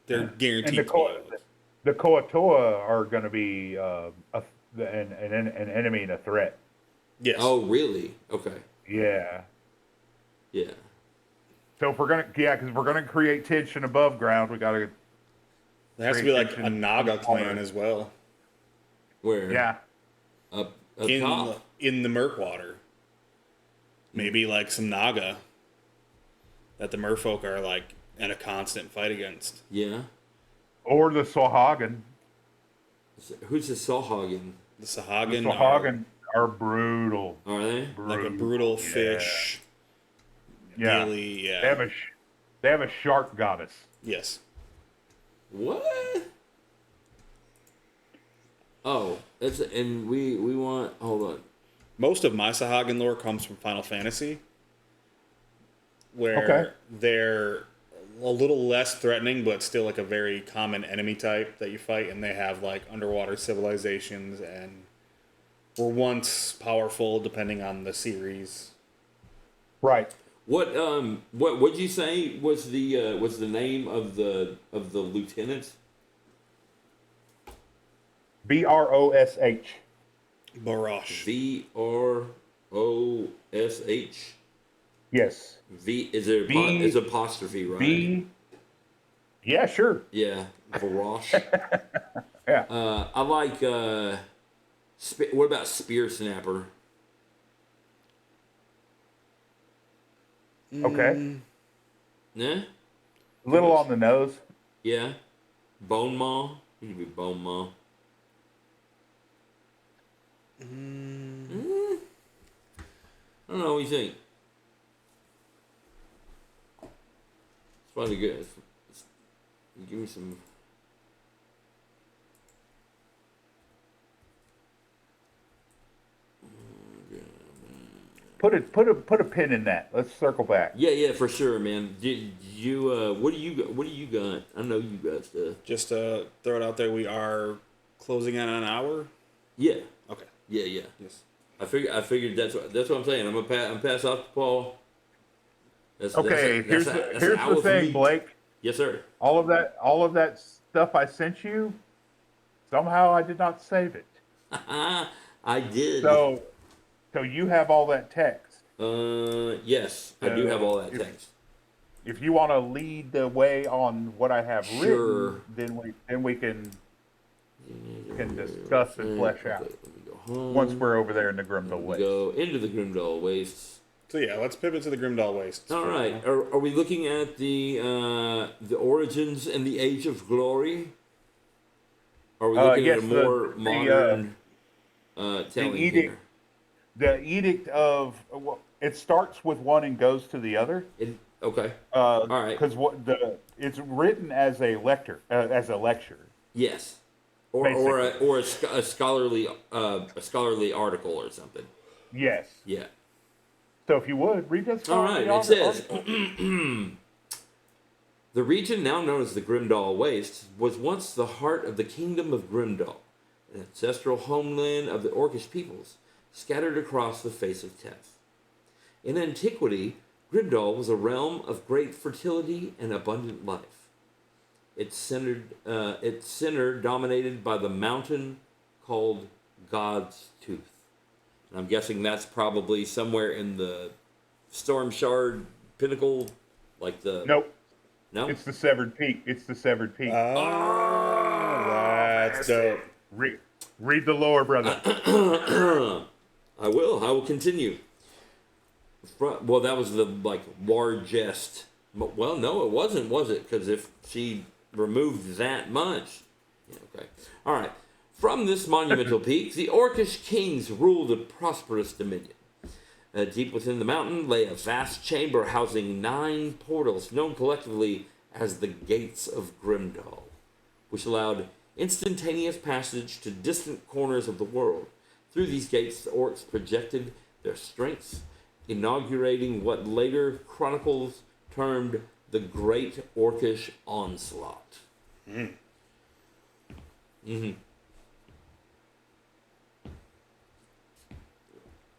[SPEAKER 3] They're
[SPEAKER 1] And
[SPEAKER 3] guaranteed
[SPEAKER 1] the
[SPEAKER 3] bullywugs.
[SPEAKER 1] the Koatoa are going to be an enemy and a threat.
[SPEAKER 3] Yes.
[SPEAKER 2] Oh, really? Okay.
[SPEAKER 1] Yeah.
[SPEAKER 2] Yeah.
[SPEAKER 1] So if we're gonna, because if we're gonna create tension above ground, we gotta,
[SPEAKER 3] there has to be like a
[SPEAKER 1] creation
[SPEAKER 3] Naga
[SPEAKER 1] on the
[SPEAKER 3] clan
[SPEAKER 1] water.
[SPEAKER 3] as well.
[SPEAKER 2] Where?
[SPEAKER 1] yeah.
[SPEAKER 2] Up
[SPEAKER 3] In
[SPEAKER 2] top.
[SPEAKER 3] the Murkwater. Maybe like some Naga that the merfolk are like in a constant fight against.
[SPEAKER 2] Yeah.
[SPEAKER 1] Or the Swahagan.
[SPEAKER 2] Who's the Solhagen?
[SPEAKER 3] The
[SPEAKER 1] The
[SPEAKER 3] Swahagan
[SPEAKER 1] Swahagan are brutal.
[SPEAKER 2] Are they?
[SPEAKER 3] like a brutal fish.
[SPEAKER 1] Yeah.
[SPEAKER 3] Dealy, yeah.
[SPEAKER 1] They have a shark goddess.
[SPEAKER 3] Yes.
[SPEAKER 2] What? Oh, and we want. Hold on.
[SPEAKER 3] Most of my Swahagan lore comes from Final Fantasy, where they're a little less threatening, but still like a very common enemy type that you fight, and they have like underwater civilizations and were once powerful depending on the series.
[SPEAKER 1] Right.
[SPEAKER 2] What'd you say was the name of the lieutenant?
[SPEAKER 1] Brosh.
[SPEAKER 3] Barash.
[SPEAKER 2] Vrosh.
[SPEAKER 1] Yes.
[SPEAKER 2] V is there is apostrophe, right?
[SPEAKER 1] B. Yeah, sure.
[SPEAKER 2] Yeah, Vrosh.
[SPEAKER 1] Yeah.
[SPEAKER 2] I like. What about Spear Snapper?
[SPEAKER 1] Okay.
[SPEAKER 2] Yeah.
[SPEAKER 1] A little on the nose.
[SPEAKER 2] Yeah. Bone Maw. He could be Bone Maw. I don't know. What do you think? It's probably good. Give me some.
[SPEAKER 1] Put a pin in that. Let's circle back.
[SPEAKER 2] Yeah, for sure, man. Did you? What do you got? I know you got stuff.
[SPEAKER 3] Just to throw it out there, we are closing in on an hour.
[SPEAKER 2] Yeah.
[SPEAKER 3] Okay.
[SPEAKER 2] Yeah.
[SPEAKER 3] Yes.
[SPEAKER 2] I figured that's what I'm saying. I'm pass off to Paul.
[SPEAKER 1] Okay. Here's the thing, Blake.
[SPEAKER 2] Yes, sir.
[SPEAKER 1] All of that stuff I sent you. Somehow I did not save it.
[SPEAKER 2] I did.
[SPEAKER 1] So you have all that text.
[SPEAKER 2] Yes, I do have all that text.
[SPEAKER 1] If you want to lead the way on what I have written, then we can discuss and flesh out. Once we're over there in the Grimdall Wastes.
[SPEAKER 2] Go into the Grimdall Wastes.
[SPEAKER 3] So yeah, let's pivot to the Grimdall Wastes.
[SPEAKER 2] All right. Are we looking at the origins and the age of glory? Are we looking at a more modern telling here?
[SPEAKER 1] The edict of it starts with one and goes to the other.
[SPEAKER 2] Okay. All right.
[SPEAKER 1] Because it's written as a lecture.
[SPEAKER 2] Yes. Or a scholarly article or something.
[SPEAKER 1] Yes.
[SPEAKER 2] Yeah.
[SPEAKER 1] So if you would read that scholarly
[SPEAKER 2] article. All right. It says.
[SPEAKER 1] article.
[SPEAKER 2] The region now known as the Grimdall Wastes was once the heart of the kingdom of Grimdall, an ancestral homeland of the Orcish peoples, scattered across the face of Teth. In antiquity, Grimdall was a realm of great fertility and abundant life. Its center dominated by the mountain called God's Tooth. And I'm guessing that's probably somewhere in the Storm Shard pinnacle, like the...
[SPEAKER 1] Nope.
[SPEAKER 2] No?
[SPEAKER 1] It's the Severed Peak.
[SPEAKER 3] Oh, that's dope.
[SPEAKER 1] Read the lore, brother.
[SPEAKER 2] I will continue. Well, that was the largest. Well, no, it wasn't, was it? Because if she removed that much, yeah, okay. All right. From this monumental peak, the Orcish kings ruled a prosperous dominion. Deep within the mountain lay a vast chamber housing 9 portals, known collectively as the Gates of Grimdall, which allowed instantaneous passage to distant corners of the world. Through these gates, the orcs projected their strengths, inaugurating what later chronicles termed the Great Orcish Onslaught.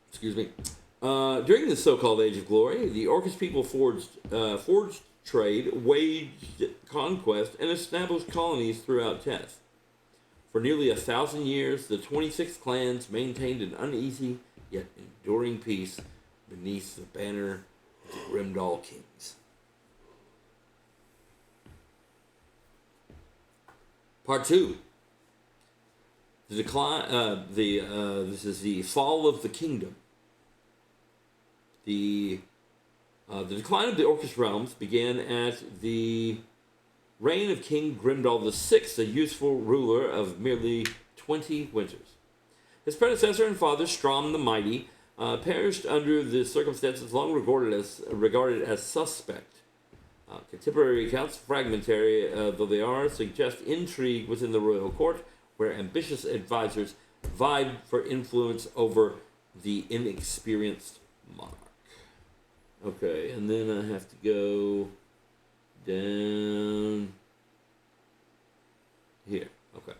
[SPEAKER 2] Excuse me. During the so-called Age of Glory, the Orcish people forged trade, waged conquest, and established colonies throughout Teth. For nearly 1,000 years, the 26 clans maintained an uneasy yet enduring peace beneath the banner of the Grimdall Kings. Part 2. The decline. This is the fall of the kingdom. The decline of the Orcish realms began at the reign of King Grimdall Wastes, a useful ruler of merely 20 winters. His predecessor and father, Strom the Mighty, perished under the circumstances long regarded as suspect. Contemporary accounts, fragmentary though they are, suggest intrigue within the royal court, where ambitious advisors vied for influence over the inexperienced monarch. Okay, and then I have to go down here. Okay.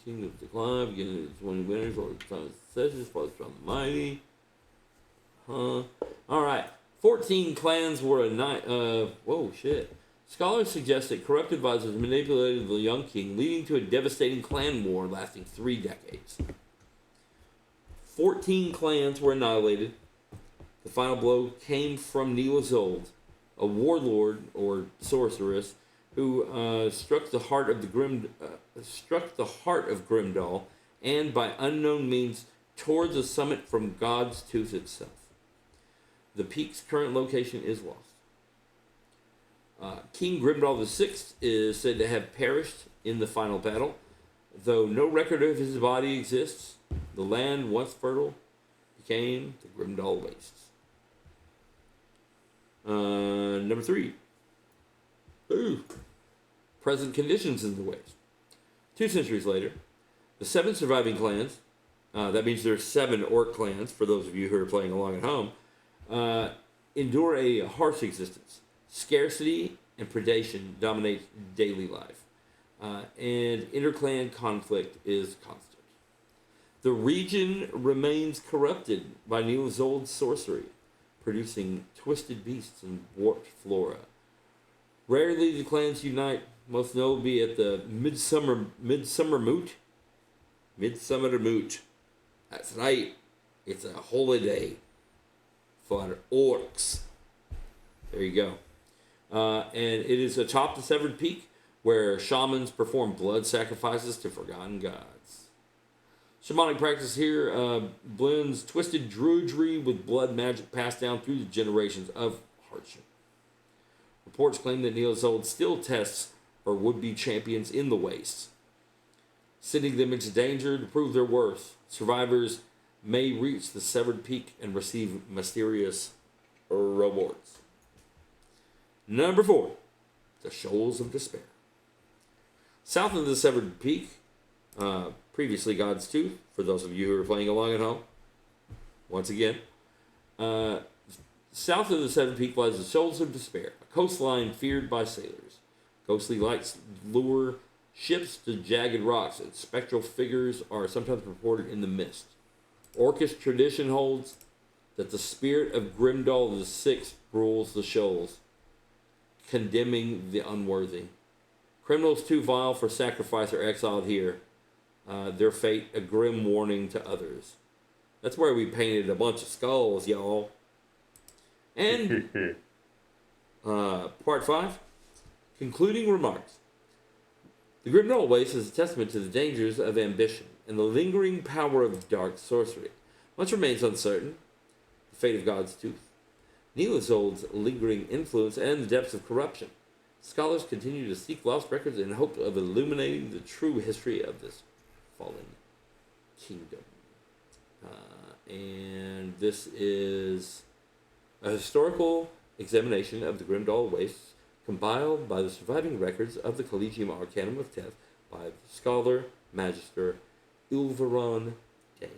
[SPEAKER 2] Kingdoms decline, beginning of 20 winners, or the time of successes, fathers from the mighty. Alright. 14 clans were a night. Whoa, shit. Scholars suggest that corrupt advisors manipulated the young king, leading to a devastating clan war lasting 3 decades. 14 clans were annihilated. The final blow came from Nilazold, a warlord or sorceress who struck the heart of Grimdall, and by unknown means tore the summit from God's Tooth itself. The peak's current location is lost. King Grimdall VI is said to have perished in the final battle, though no record of his body exists. The land, once fertile, became the Grimdall Wastes. Number 3. Present conditions in the Waste. 2 centuries later, the 7 surviving clans, that means there are 7 orc clans, for those of you who are playing along at home, endure a harsh existence. Scarcity and predation dominate daily life, and interclan conflict is constant. The region remains corrupted by Nilazold's sorcery, producing twisted beasts and warped flora. Rarely the clans unite, most notably at the Midsummer Moot. That's right. It's a holiday for orcs. There you go. And it is atop the Severed Peak where shamans perform blood sacrifices to forgotten gods. Shamanic practice here blends twisted druidry with blood magic passed down through the generations of hardship. Reports claim that Nilazold still tests for would-be champions in the wastes, sending them into danger to prove their worth. Survivors may reach the Severed Peak and receive mysterious rewards. Number 4, the Shoals of Despair. South of the Severed Peak, previously God's Tooth, for those of you who are playing along at home, once again, south of the Severed Peak lies the Shoals of Despair, a coastline feared by sailors. Ghostly lights lure ships to jagged rocks, and spectral figures are sometimes reported in the mist. Orcish tradition holds that the spirit of Grimdall VI rules the shoals, condemning the unworthy. Criminals too vile for sacrifice are exiled here, their fate a grim warning to others. That's where we painted a bunch of skulls, y'all. And part 5, concluding remarks. The Grimdall Wastes is a testament to the dangers of ambition and the lingering power of dark sorcery. Much remains uncertain. The fate of God's Tooth, Nilazold's lingering influence, and the depths of corruption. Scholars continue to seek lost records in hope of illuminating the true history of this fallen kingdom. And this is a historical examination of the Grimdall Wastes, compiled by the surviving records of the Collegium Arcanum of Teth by scholar Magister Ilveron Dane.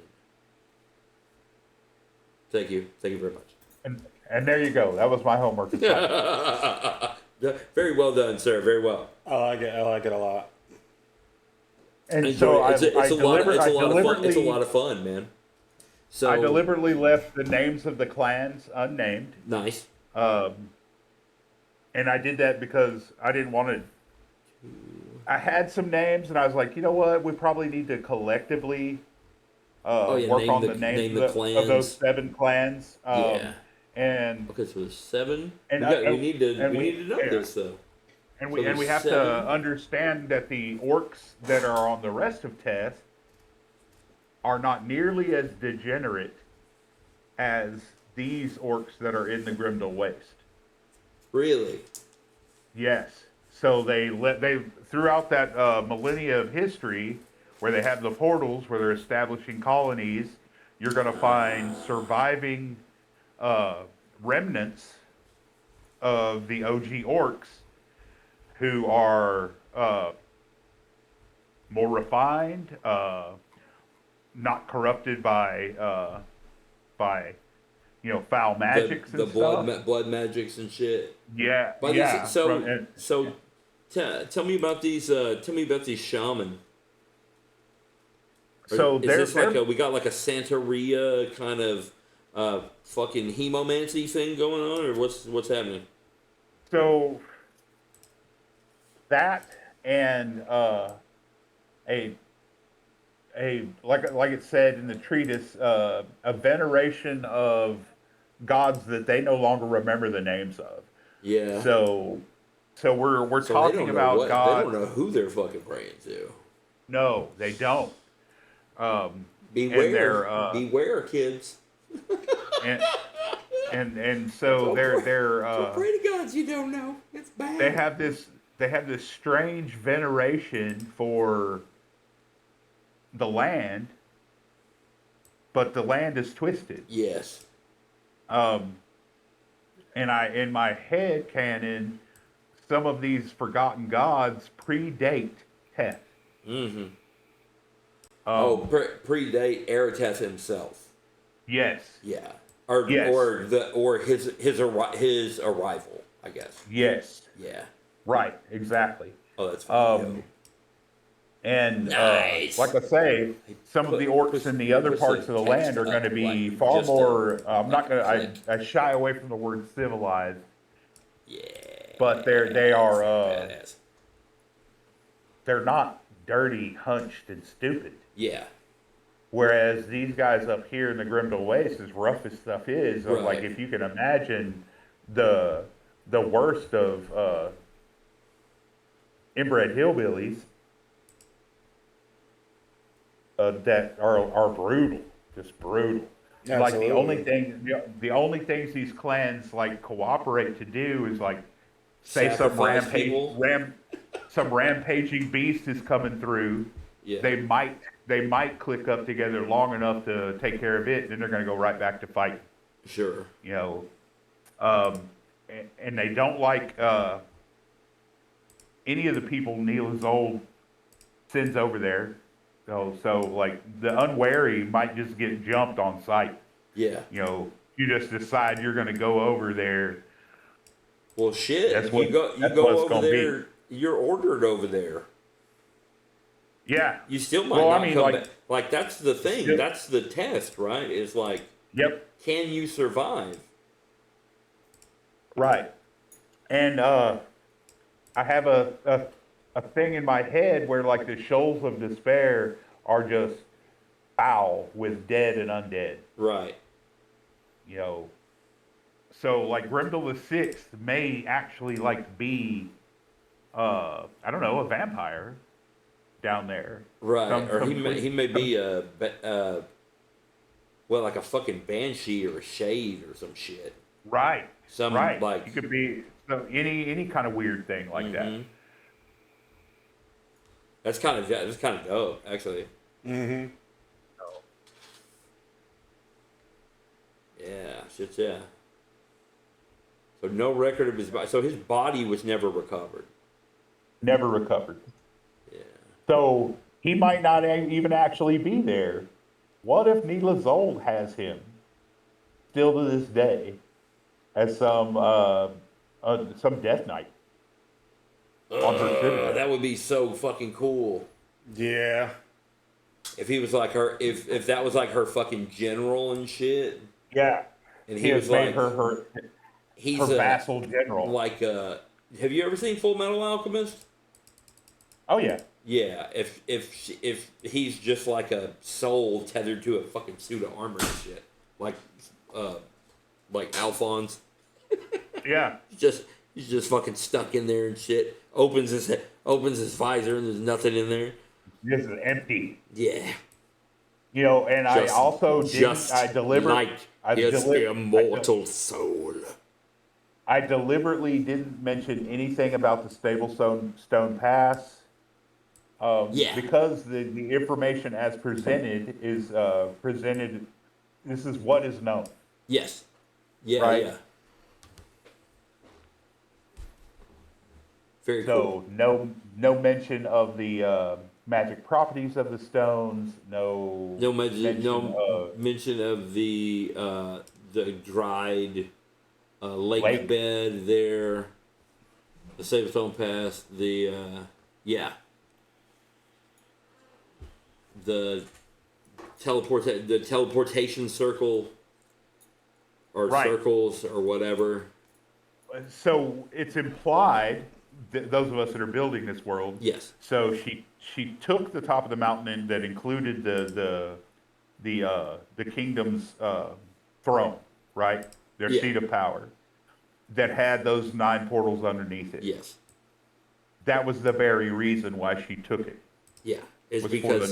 [SPEAKER 2] Thank you very much.
[SPEAKER 1] And there you go. That was my homework.
[SPEAKER 2] Very well done, sir. Very well.
[SPEAKER 3] I like it a lot.
[SPEAKER 1] And so
[SPEAKER 2] it's a lot of fun, man. So
[SPEAKER 1] I deliberately left the names of the clans unnamed.
[SPEAKER 2] Nice.
[SPEAKER 1] And I did that because I didn't want to. I had some names, and I was like, you know what? We probably need to collectively work on the names of those 7 clans.
[SPEAKER 2] Yeah.
[SPEAKER 1] And
[SPEAKER 2] okay, so there's 7.
[SPEAKER 1] And
[SPEAKER 2] we need to know this though.
[SPEAKER 1] And we have
[SPEAKER 2] 7.
[SPEAKER 1] to understand that the orcs that are on the rest of Teth are not nearly as degenerate as these orcs that are in the Grimdall Waste.
[SPEAKER 2] Really?
[SPEAKER 1] Yes. So they throughout that millennia of history, where they have the portals, where they're establishing colonies, you're going to find surviving remnants of the OG orcs who are more refined, not corrupted by foul magics
[SPEAKER 2] the
[SPEAKER 1] and stuff.
[SPEAKER 2] blood magics and shit.
[SPEAKER 1] Yeah,
[SPEAKER 2] But
[SPEAKER 1] yeah.
[SPEAKER 2] tell me about these. Tell me about these shaman.
[SPEAKER 1] So
[SPEAKER 2] is this we got like a Santeria kind of fucking hemomancy thing going on, or what's happening?
[SPEAKER 1] So that and like it said in the treatise, a veneration of gods that they no longer remember the names of.
[SPEAKER 2] Yeah.
[SPEAKER 1] So we're talking about gods.
[SPEAKER 2] They don't know who they're fucking praying to.
[SPEAKER 1] No, they don't.
[SPEAKER 2] Beware, kids.
[SPEAKER 1] and so they're
[SPEAKER 2] don't pray to gods you don't know. It's bad.
[SPEAKER 1] They have this strange veneration for the land, but the land is twisted.
[SPEAKER 2] Yes.
[SPEAKER 1] And in my head canon, some of these forgotten gods predate Teth.
[SPEAKER 2] Mm-hmm. Predate Ertes himself.
[SPEAKER 1] Yes.
[SPEAKER 2] Yeah.
[SPEAKER 1] Yes.
[SPEAKER 2] Or his arrival, I guess.
[SPEAKER 1] Yes.
[SPEAKER 2] Yeah.
[SPEAKER 1] Right. Exactly.
[SPEAKER 2] Oh, that's funny.
[SPEAKER 1] And
[SPEAKER 2] nice.
[SPEAKER 1] Like I say, some of the orcs in the other parts of the land are going to be far more. I'm not going to. I shy away from the word civilized.
[SPEAKER 2] Yeah.
[SPEAKER 1] But they are.
[SPEAKER 2] Badass.
[SPEAKER 1] They're not dirty, hunched, and stupid.
[SPEAKER 2] Yeah.
[SPEAKER 1] Whereas these guys up here in the Grimdall Wastes, as rough as stuff is,
[SPEAKER 2] right.
[SPEAKER 1] Like if you can imagine the worst of inbred hillbillies. That are brutal, just brutal.
[SPEAKER 3] Absolutely.
[SPEAKER 1] Like the only things these clans like cooperate to do is like say some rampaging beast is coming through.
[SPEAKER 2] Yeah.
[SPEAKER 1] They might click up together long enough to take care of it, and then they're going to go right back to fighting.
[SPEAKER 2] Sure.
[SPEAKER 1] And they don't like any of the people Neil Isolde sends over there. So like the unwary might just get jumped on sight.
[SPEAKER 2] Yeah.
[SPEAKER 1] You just decide you're going to go over there.
[SPEAKER 2] Well, shit. You go over there. You're ordered over there.
[SPEAKER 1] Yeah.
[SPEAKER 2] You still might not come back. Like that's the thing. That's the test, right? Is like,
[SPEAKER 1] yep.
[SPEAKER 2] Can you survive?
[SPEAKER 1] Right. And I have a thing in my head where like the shoals of despair are just foul with dead and undead.
[SPEAKER 2] Right.
[SPEAKER 1] So like Grimdall the Sixth may actually like be I don't know, a vampire down there.
[SPEAKER 2] Right. He may be like a fucking banshee or a shade or some shit.
[SPEAKER 1] Right.
[SPEAKER 2] Right.
[SPEAKER 1] Like it could be any kind of weird thing like that.
[SPEAKER 2] That's kind of dope, actually.
[SPEAKER 3] Mm-hmm.
[SPEAKER 2] Yeah, shit, yeah. So no record of his body. So his body was never recovered.
[SPEAKER 1] Never recovered.
[SPEAKER 2] Yeah.
[SPEAKER 1] So he might not even actually be there. What if Neil Isolde has him still to this day as some death knight?
[SPEAKER 2] That would be so fucking cool.
[SPEAKER 3] Yeah.
[SPEAKER 2] If he was like her, if that was like her fucking general and shit.
[SPEAKER 1] Yeah.
[SPEAKER 2] And he was like
[SPEAKER 1] her vassal general.
[SPEAKER 2] Like, have you ever seen Full Metal Alchemist?
[SPEAKER 1] Oh yeah.
[SPEAKER 2] Yeah. If he's just like a soul tethered to a fucking suit of armor and shit, like Alphonse.
[SPEAKER 1] Yeah.
[SPEAKER 2] He's just fucking stuck in there and shit. Opens his visor and there's nothing in there.
[SPEAKER 1] This is empty.
[SPEAKER 2] Yeah.
[SPEAKER 1] You know, and I
[SPEAKER 2] Just,
[SPEAKER 1] also
[SPEAKER 2] just
[SPEAKER 1] didn't. I deliberately.
[SPEAKER 2] like his immortal soul.
[SPEAKER 1] I deliberately didn't mention anything about the Stone Pass
[SPEAKER 2] Yeah.
[SPEAKER 1] because the information as presented is presented. This is what is known,
[SPEAKER 2] Yes. Yeah.
[SPEAKER 1] right?
[SPEAKER 2] Yeah. Very cool.
[SPEAKER 1] So no mention of the magic properties of the stones. No
[SPEAKER 2] No mention,
[SPEAKER 1] mention
[SPEAKER 2] no
[SPEAKER 1] of
[SPEAKER 2] mention of the dried lake
[SPEAKER 1] lake.
[SPEAKER 2] bed there, the Sabletone Pass, yeah, the the teleportation circle or
[SPEAKER 1] Right.
[SPEAKER 2] circles or whatever.
[SPEAKER 1] So it's implied that those of us that are building this world.
[SPEAKER 2] Yes.
[SPEAKER 1] So she took the top of the mountain that included the kingdom's throne, right? Their
[SPEAKER 2] Yeah.
[SPEAKER 1] seat of power that had those 9 portals underneath it.
[SPEAKER 2] Yes.
[SPEAKER 1] That was the very reason why she took it.
[SPEAKER 2] Yeah. It's
[SPEAKER 1] Was
[SPEAKER 2] because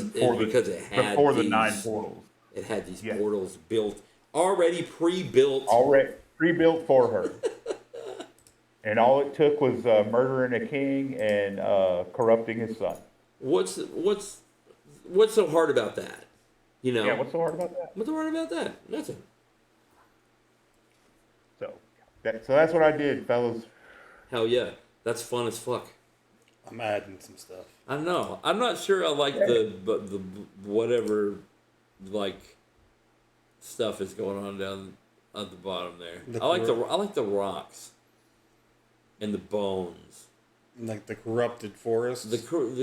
[SPEAKER 2] it had
[SPEAKER 1] before the
[SPEAKER 2] these
[SPEAKER 1] 9 portals.
[SPEAKER 2] it had these
[SPEAKER 1] Yes.
[SPEAKER 2] portals built already pre-built.
[SPEAKER 1] Already pre-built for her. And all it took was murdering a king and corrupting his son.
[SPEAKER 2] What's so hard about that? You know?
[SPEAKER 1] Yeah, what's so hard about that?
[SPEAKER 2] What's so hard about that? Nothing.
[SPEAKER 1] So that's what I did, fellas.
[SPEAKER 2] Hell yeah. That's fun as fuck.
[SPEAKER 3] I'm adding some stuff.
[SPEAKER 2] I know. I'm not sure I like the whatever like stuff is going on down at the bottom there. I like the rocks and the bones.
[SPEAKER 3] Like the corrupted forest.
[SPEAKER 2] The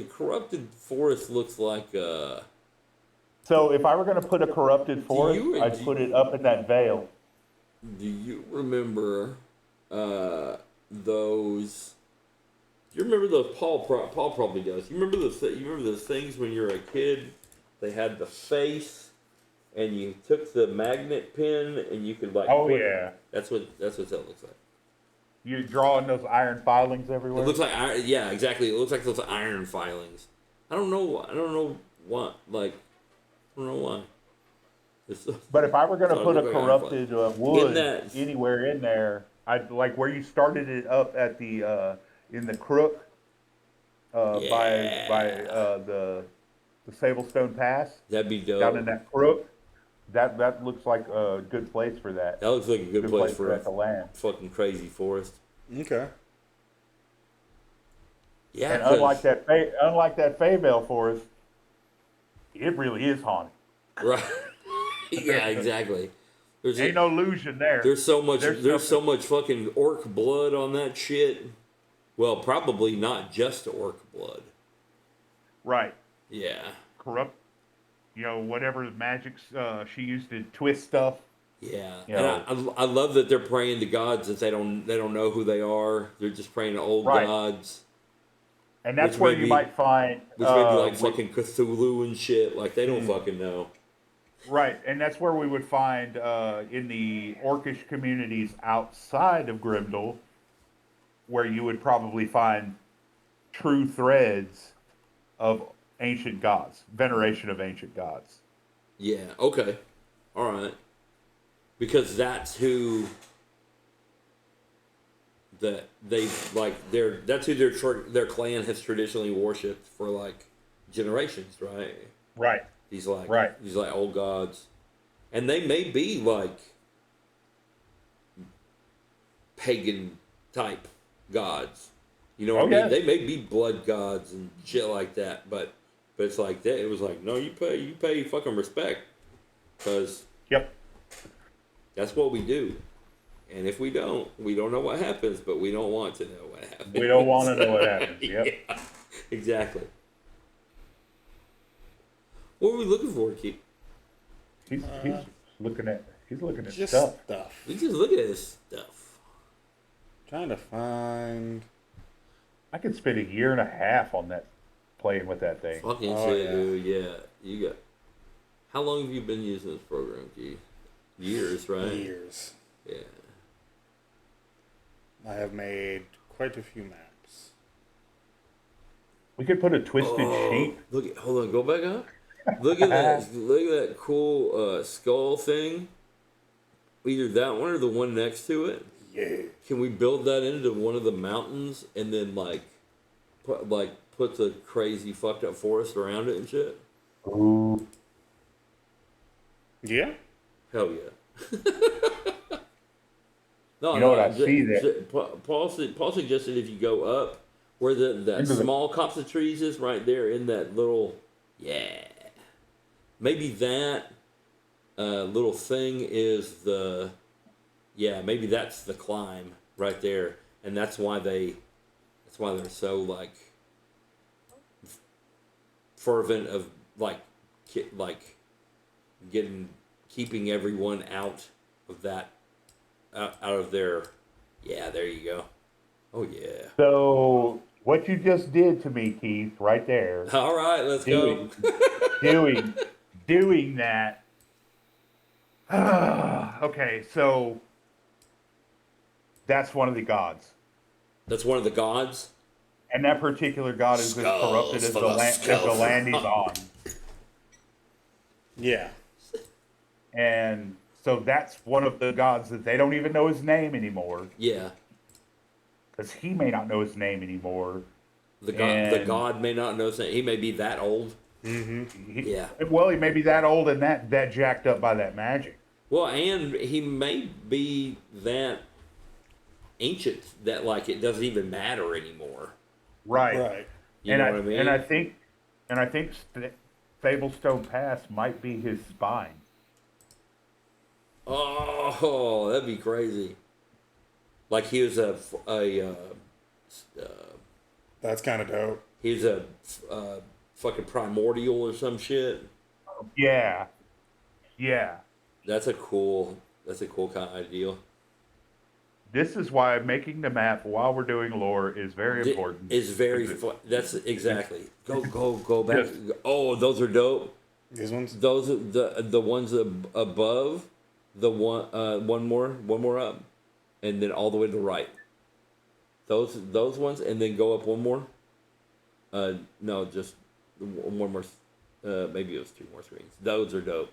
[SPEAKER 2] corrupted forest looks like
[SPEAKER 1] So if I were going to put a corrupted forest, I'd put it up in that vale.
[SPEAKER 2] do you remember those? Do you remember those? Paul probably does. You remember you remember those things when you were a kid? They had the face, and you took the magnet pin, and you could like.
[SPEAKER 1] Oh yeah,
[SPEAKER 2] That's what that looks like.
[SPEAKER 1] you're drawing those iron filings everywhere.
[SPEAKER 2] It looks like yeah, exactly. It looks like those iron filings. I don't know what. Like, I don't know why.
[SPEAKER 1] But if I were going to put a corrupted wood anywhere in there, I'd like where you started it up at the in the crook by the Sablestone Pass.
[SPEAKER 2] That'd be dope.
[SPEAKER 1] Down in that crook. That looks like a good place for that.
[SPEAKER 2] That looks like a good place for
[SPEAKER 1] that to land.
[SPEAKER 2] Fucking crazy forest.
[SPEAKER 3] Okay.
[SPEAKER 2] Yeah.
[SPEAKER 1] And unlike that Feyvale forest, it really is haunted.
[SPEAKER 2] Right. Yeah, exactly.
[SPEAKER 1] Ain't no illusion there.
[SPEAKER 2] There's so much fucking orc blood on that shit. Well, probably not just orc blood.
[SPEAKER 1] Right.
[SPEAKER 2] Yeah.
[SPEAKER 1] Corrupt. You know, whatever magic she used to twist stuff.
[SPEAKER 2] Yeah.
[SPEAKER 1] You
[SPEAKER 2] and I love that they're praying to gods that they don't know who they are. They're just praying to old gods.
[SPEAKER 1] And that's where you might find
[SPEAKER 2] which may be like fucking Cthulhu and shit. Like they don't fucking know.
[SPEAKER 1] Right, and that's where we would find in the Orcish communities outside of Grimdall, where you would probably find true threads of ancient gods, veneration of ancient gods.
[SPEAKER 2] Yeah. Okay. All right. Because that's who that's who their clan has traditionally worshipped for like generations, right?
[SPEAKER 1] Right.
[SPEAKER 2] These old gods, and they may be like pagan type gods. You know what I mean?
[SPEAKER 1] Yes.
[SPEAKER 2] They may be blood gods and shit like that, but it's like that. It was like, no, you pay fucking respect, because that's what we do. And if we don't know what happens, but we don't want to know what happens.
[SPEAKER 1] We don't want to know what happens. Yep.
[SPEAKER 2] Yeah, exactly. What are we looking for, Keith?
[SPEAKER 1] He's looking at
[SPEAKER 3] Just
[SPEAKER 1] stuff.
[SPEAKER 2] We just look at this stuff.
[SPEAKER 3] Trying to find.
[SPEAKER 1] I could spend a year and a half on that, playing with that thing.
[SPEAKER 2] Fucking shit, dude. Yeah, you got. How long have you been using this program, Keith? Years, right?
[SPEAKER 3] Years.
[SPEAKER 2] Yeah.
[SPEAKER 3] I have made quite a few maps.
[SPEAKER 1] We could put a twisted sheep.
[SPEAKER 2] Look, hold on, go back up. Look at that! Look at that cool skull thing. Either that one or the one next to it.
[SPEAKER 3] Yeah.
[SPEAKER 2] Can we build that into one of the mountains and then put the crazy fucked up forest around it and shit?
[SPEAKER 1] Ooh.
[SPEAKER 3] Yeah.
[SPEAKER 2] Hell yeah. No,
[SPEAKER 1] You know what I see there?
[SPEAKER 2] Paul suggested if you go up where that small copse of trees is right there in that little, yeah. Maybe that little thing is maybe that's the climb right there. And that's why they're so like fervent of keeping everyone out of that. Out of their, yeah, there you go. Oh yeah.
[SPEAKER 1] So what you just did to me, Keith, right there.
[SPEAKER 2] All right, let's go.
[SPEAKER 1] Doing that. Okay, so that's one of the gods,
[SPEAKER 2] That's one of the gods.
[SPEAKER 1] and that particular god is as corrupted as the land he's on.
[SPEAKER 3] Yeah.
[SPEAKER 1] And so that's one of the gods that they don't even know his name anymore.
[SPEAKER 2] Yeah.
[SPEAKER 1] Because he may not know his name anymore.
[SPEAKER 2] The god may not know. He may be that old.
[SPEAKER 3] Mm-hmm.
[SPEAKER 2] Yeah.
[SPEAKER 1] Well, he may be that old and that jacked up by that magic.
[SPEAKER 2] Well, and he may be that ancient that like it doesn't even matter anymore.
[SPEAKER 1] Right.
[SPEAKER 3] Right.
[SPEAKER 2] You know what I mean?
[SPEAKER 1] And I think Fablestone Pass might be his spine.
[SPEAKER 2] Oh, that'd be crazy. Like he was
[SPEAKER 3] That's kind of dope.
[SPEAKER 2] he's a fucking primordial or some shit.
[SPEAKER 1] Yeah. Yeah.
[SPEAKER 2] That's a cool kind of idea.
[SPEAKER 1] This is why making the map while we're doing lore is very important.
[SPEAKER 2] Is very that's exactly. Go back.
[SPEAKER 1] Yes.
[SPEAKER 2] Oh, those are dope.
[SPEAKER 3] These ones?
[SPEAKER 2] Those are the ones above the one more up, and then all the way to the right. Those ones, and then go up one more. No, just one more. Maybe it was two more screens. Those are dope.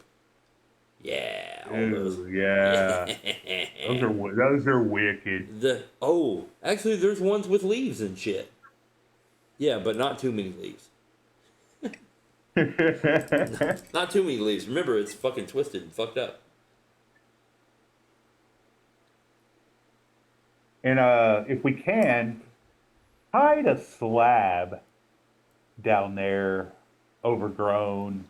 [SPEAKER 2] Yeah, all those.
[SPEAKER 1] Ooh, yeah. those are wicked.
[SPEAKER 2] Actually, there's ones with leaves and shit. Yeah, but not too many leaves. Not too many leaves. Remember, it's fucking twisted and fucked up.
[SPEAKER 1] And if we can, hide a slab down there, overgrown.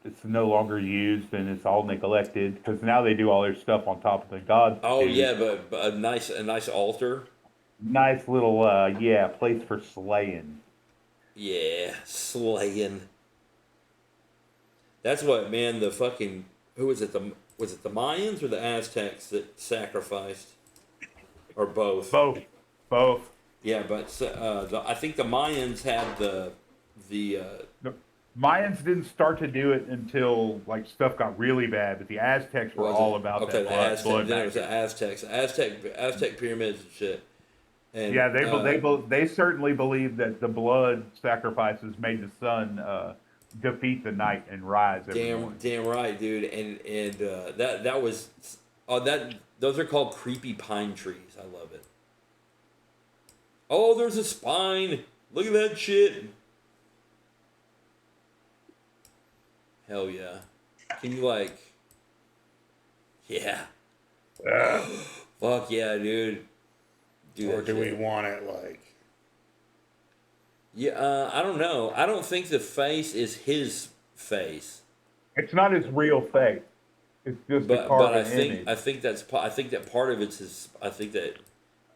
[SPEAKER 1] It's no longer used and it's all neglected because now they do all their stuff on top of the gods.
[SPEAKER 2] Oh
[SPEAKER 1] too.
[SPEAKER 2] yeah, but a nice altar.
[SPEAKER 1] Nice little place for slaying.
[SPEAKER 2] Yeah, slaying. That's what, man. The fucking was it the Mayans or the Aztecs that sacrificed, or both?
[SPEAKER 1] Both.
[SPEAKER 2] Yeah, but I think the Mayans had the
[SPEAKER 1] Mayans didn't start to do it until like stuff got really bad, but the Aztecs were all about that blood.
[SPEAKER 2] Then it was the Aztecs, Aztec pyramids and shit. And,
[SPEAKER 1] yeah, they certainly believed that the blood sacrifices made the sun defeat the night and rise every morning.
[SPEAKER 2] Damn right, dude. And that was those are called creepy pine trees. I love it. Oh, there's a spine. Look at that shit. Hell yeah. Can you yeah. Fuck yeah, dude.
[SPEAKER 3] Or do we want it like?
[SPEAKER 2] Yeah, I don't know. I don't think the face is his face.
[SPEAKER 1] It's not his real face. It's just a carved image.
[SPEAKER 2] I think that part of it's his. I think that,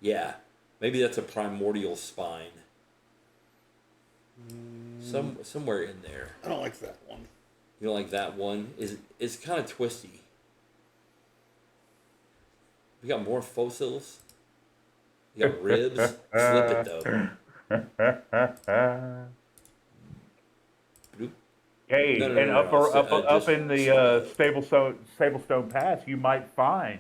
[SPEAKER 2] yeah, maybe that's a primordial spine. Somewhere in there.
[SPEAKER 3] I don't like that one.
[SPEAKER 2] You don't like that one? It's kind of twisty. We got more fossils. You got ribs. Flip it though.
[SPEAKER 1] Hey, up in the Stablestone Pass, you might find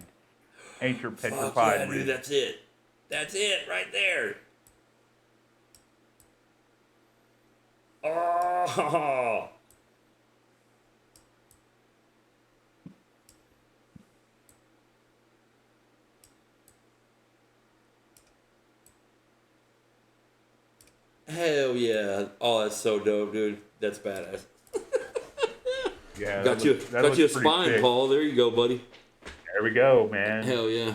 [SPEAKER 1] ancient petrified.
[SPEAKER 2] Yeah, dude, that's it. That's it right there. Oh, Hell yeah! Oh, that's so dope, dude. That's badass.
[SPEAKER 1] Yeah,
[SPEAKER 2] Got you a
[SPEAKER 1] pretty
[SPEAKER 2] spine,
[SPEAKER 1] sick.
[SPEAKER 2] Paul. There you go, buddy.
[SPEAKER 1] There we go, man.
[SPEAKER 2] Hell yeah!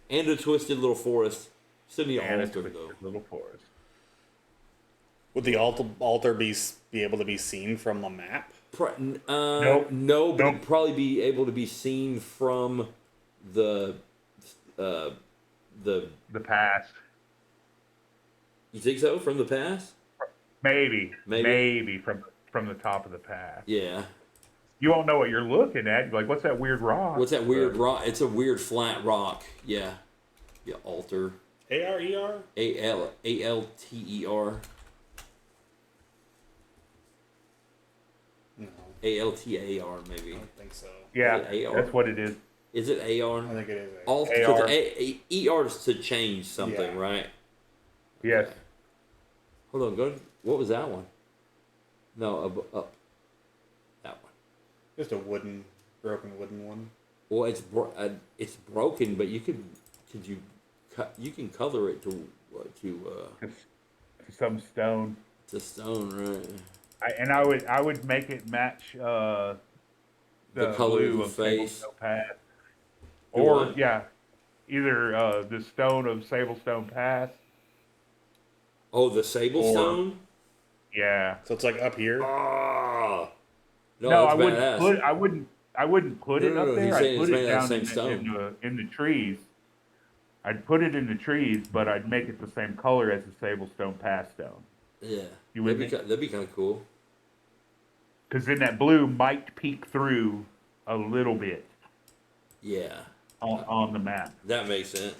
[SPEAKER 2] And a twisted little forest. Still need
[SPEAKER 1] And a
[SPEAKER 2] altar
[SPEAKER 1] twisted
[SPEAKER 2] though.
[SPEAKER 1] little forest.
[SPEAKER 3] Would the altar be able to be seen from the map?
[SPEAKER 1] Nope.
[SPEAKER 2] No, but
[SPEAKER 1] Nope.
[SPEAKER 2] it'd probably be able to be seen from the.
[SPEAKER 1] The past.
[SPEAKER 2] You think so? From the past?
[SPEAKER 1] Maybe
[SPEAKER 2] Maybe.
[SPEAKER 1] from the top of the pass.
[SPEAKER 2] Yeah.
[SPEAKER 1] You won't know what you're looking at. You're like, what's that weird rock?
[SPEAKER 2] What's that weird rock? It's a weird flat rock. Yeah. Yeah, altar.
[SPEAKER 3] ARER?
[SPEAKER 2] ALTER.
[SPEAKER 3] No,
[SPEAKER 2] ALTAR maybe.
[SPEAKER 3] I don't think so.
[SPEAKER 1] Yeah,
[SPEAKER 2] Is it AR?
[SPEAKER 1] that's what it is.
[SPEAKER 2] Is it AR?
[SPEAKER 3] I think it is.
[SPEAKER 2] Alt,
[SPEAKER 1] AR.
[SPEAKER 2] ER is to change something,
[SPEAKER 3] Yeah.
[SPEAKER 2] right?
[SPEAKER 1] Yes.
[SPEAKER 2] Hold on, go. What was that one? No, up. That one.
[SPEAKER 3] Just a broken wooden one.
[SPEAKER 2] Well, it's broken, but you you can color it to
[SPEAKER 1] Some stone.
[SPEAKER 2] stone, right?
[SPEAKER 1] I would make it match the
[SPEAKER 2] color
[SPEAKER 1] blue
[SPEAKER 2] of the face.
[SPEAKER 1] Sablestone Pass.
[SPEAKER 2] Do
[SPEAKER 1] Or
[SPEAKER 2] what?
[SPEAKER 1] yeah, either the stone of Sablestone Pass.
[SPEAKER 2] Oh, the sable
[SPEAKER 1] Or-
[SPEAKER 2] stone.
[SPEAKER 1] Yeah.
[SPEAKER 3] So it's like up here.
[SPEAKER 2] Ah. No,
[SPEAKER 1] No,
[SPEAKER 2] that's
[SPEAKER 1] I wouldn't
[SPEAKER 2] badass.
[SPEAKER 1] put it
[SPEAKER 2] No,
[SPEAKER 1] up
[SPEAKER 2] he's
[SPEAKER 1] there. I'd
[SPEAKER 2] saying
[SPEAKER 1] put
[SPEAKER 2] it's
[SPEAKER 1] it
[SPEAKER 2] made out of
[SPEAKER 1] down
[SPEAKER 2] the same
[SPEAKER 1] in the trees. I'd put it in the trees, but I'd make it the same color as the Sablestone Pass stone.
[SPEAKER 2] Yeah,
[SPEAKER 1] You with
[SPEAKER 2] that'd be kind of cool.
[SPEAKER 1] Because then that blue might peek through a little bit
[SPEAKER 2] Yeah,
[SPEAKER 1] on the map.
[SPEAKER 2] that makes sense.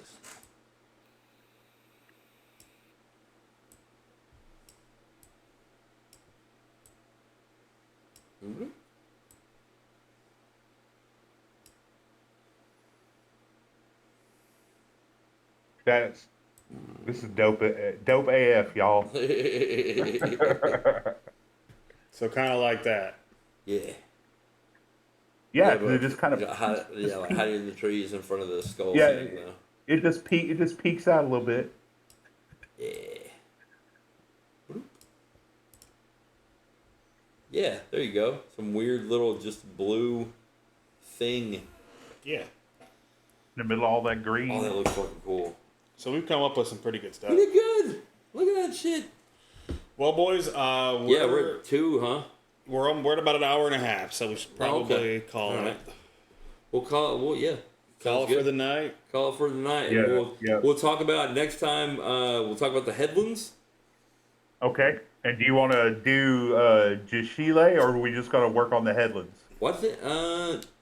[SPEAKER 2] Mm-hmm.
[SPEAKER 1] This is dope AF, y'all.
[SPEAKER 3] So kind of like that.
[SPEAKER 2] Yeah.
[SPEAKER 1] Yeah,
[SPEAKER 2] but
[SPEAKER 1] it just kind of
[SPEAKER 2] like hiding in the trees in front of the skull
[SPEAKER 1] Yeah.
[SPEAKER 2] thing, though.
[SPEAKER 1] it just peeks out a little bit.
[SPEAKER 2] Yeah. Yeah, there you go. Some weird little just blue thing.
[SPEAKER 3] Yeah.
[SPEAKER 1] In the middle of all that green.
[SPEAKER 2] Oh, that looks fucking cool.
[SPEAKER 3] So we've come up with some pretty good stuff.
[SPEAKER 2] You did good. Look at that shit.
[SPEAKER 3] Well, boys,
[SPEAKER 2] We're at 2, huh?
[SPEAKER 3] we're at about an hour and a half, so we should probably call
[SPEAKER 2] All
[SPEAKER 3] it.
[SPEAKER 2] right. We'll call it. Well, yeah.
[SPEAKER 3] Call
[SPEAKER 2] Sounds
[SPEAKER 3] it for
[SPEAKER 2] good.
[SPEAKER 3] the night.
[SPEAKER 2] Call it for the night.
[SPEAKER 1] Yeah,
[SPEAKER 2] And
[SPEAKER 1] yeah.
[SPEAKER 2] we'll talk about next time. We'll talk about the headlands.
[SPEAKER 1] Okay. And do you want to do Jashile, or are we just going to work on the headlands?
[SPEAKER 2] What's it?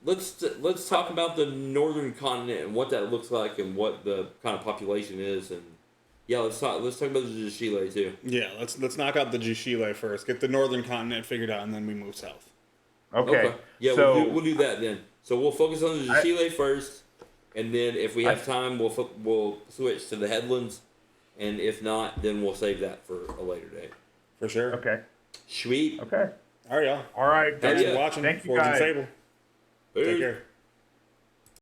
[SPEAKER 2] Let's talk about the northern continent and what that looks like and what the kind of population is, and yeah, let's talk about the Jashile too.
[SPEAKER 3] Yeah, let's knock out the Jashile first. Get the northern continent figured out, and then we move south.
[SPEAKER 1] Okay.
[SPEAKER 2] Yeah,
[SPEAKER 1] So
[SPEAKER 2] we'll do that then. So we'll focus on the Jashile first, and then if we have time, we'll switch to the headlands, and if not, then we'll save that for a later date.
[SPEAKER 3] For sure.
[SPEAKER 1] okay.
[SPEAKER 2] Sweet.
[SPEAKER 1] Okay.
[SPEAKER 3] All right, y'all.
[SPEAKER 1] All right.
[SPEAKER 3] Thanks
[SPEAKER 2] Yeah.
[SPEAKER 3] for watching.
[SPEAKER 1] Thank you,
[SPEAKER 3] Forge and
[SPEAKER 1] guys.
[SPEAKER 3] Fable.
[SPEAKER 2] Peace.
[SPEAKER 3] Take care.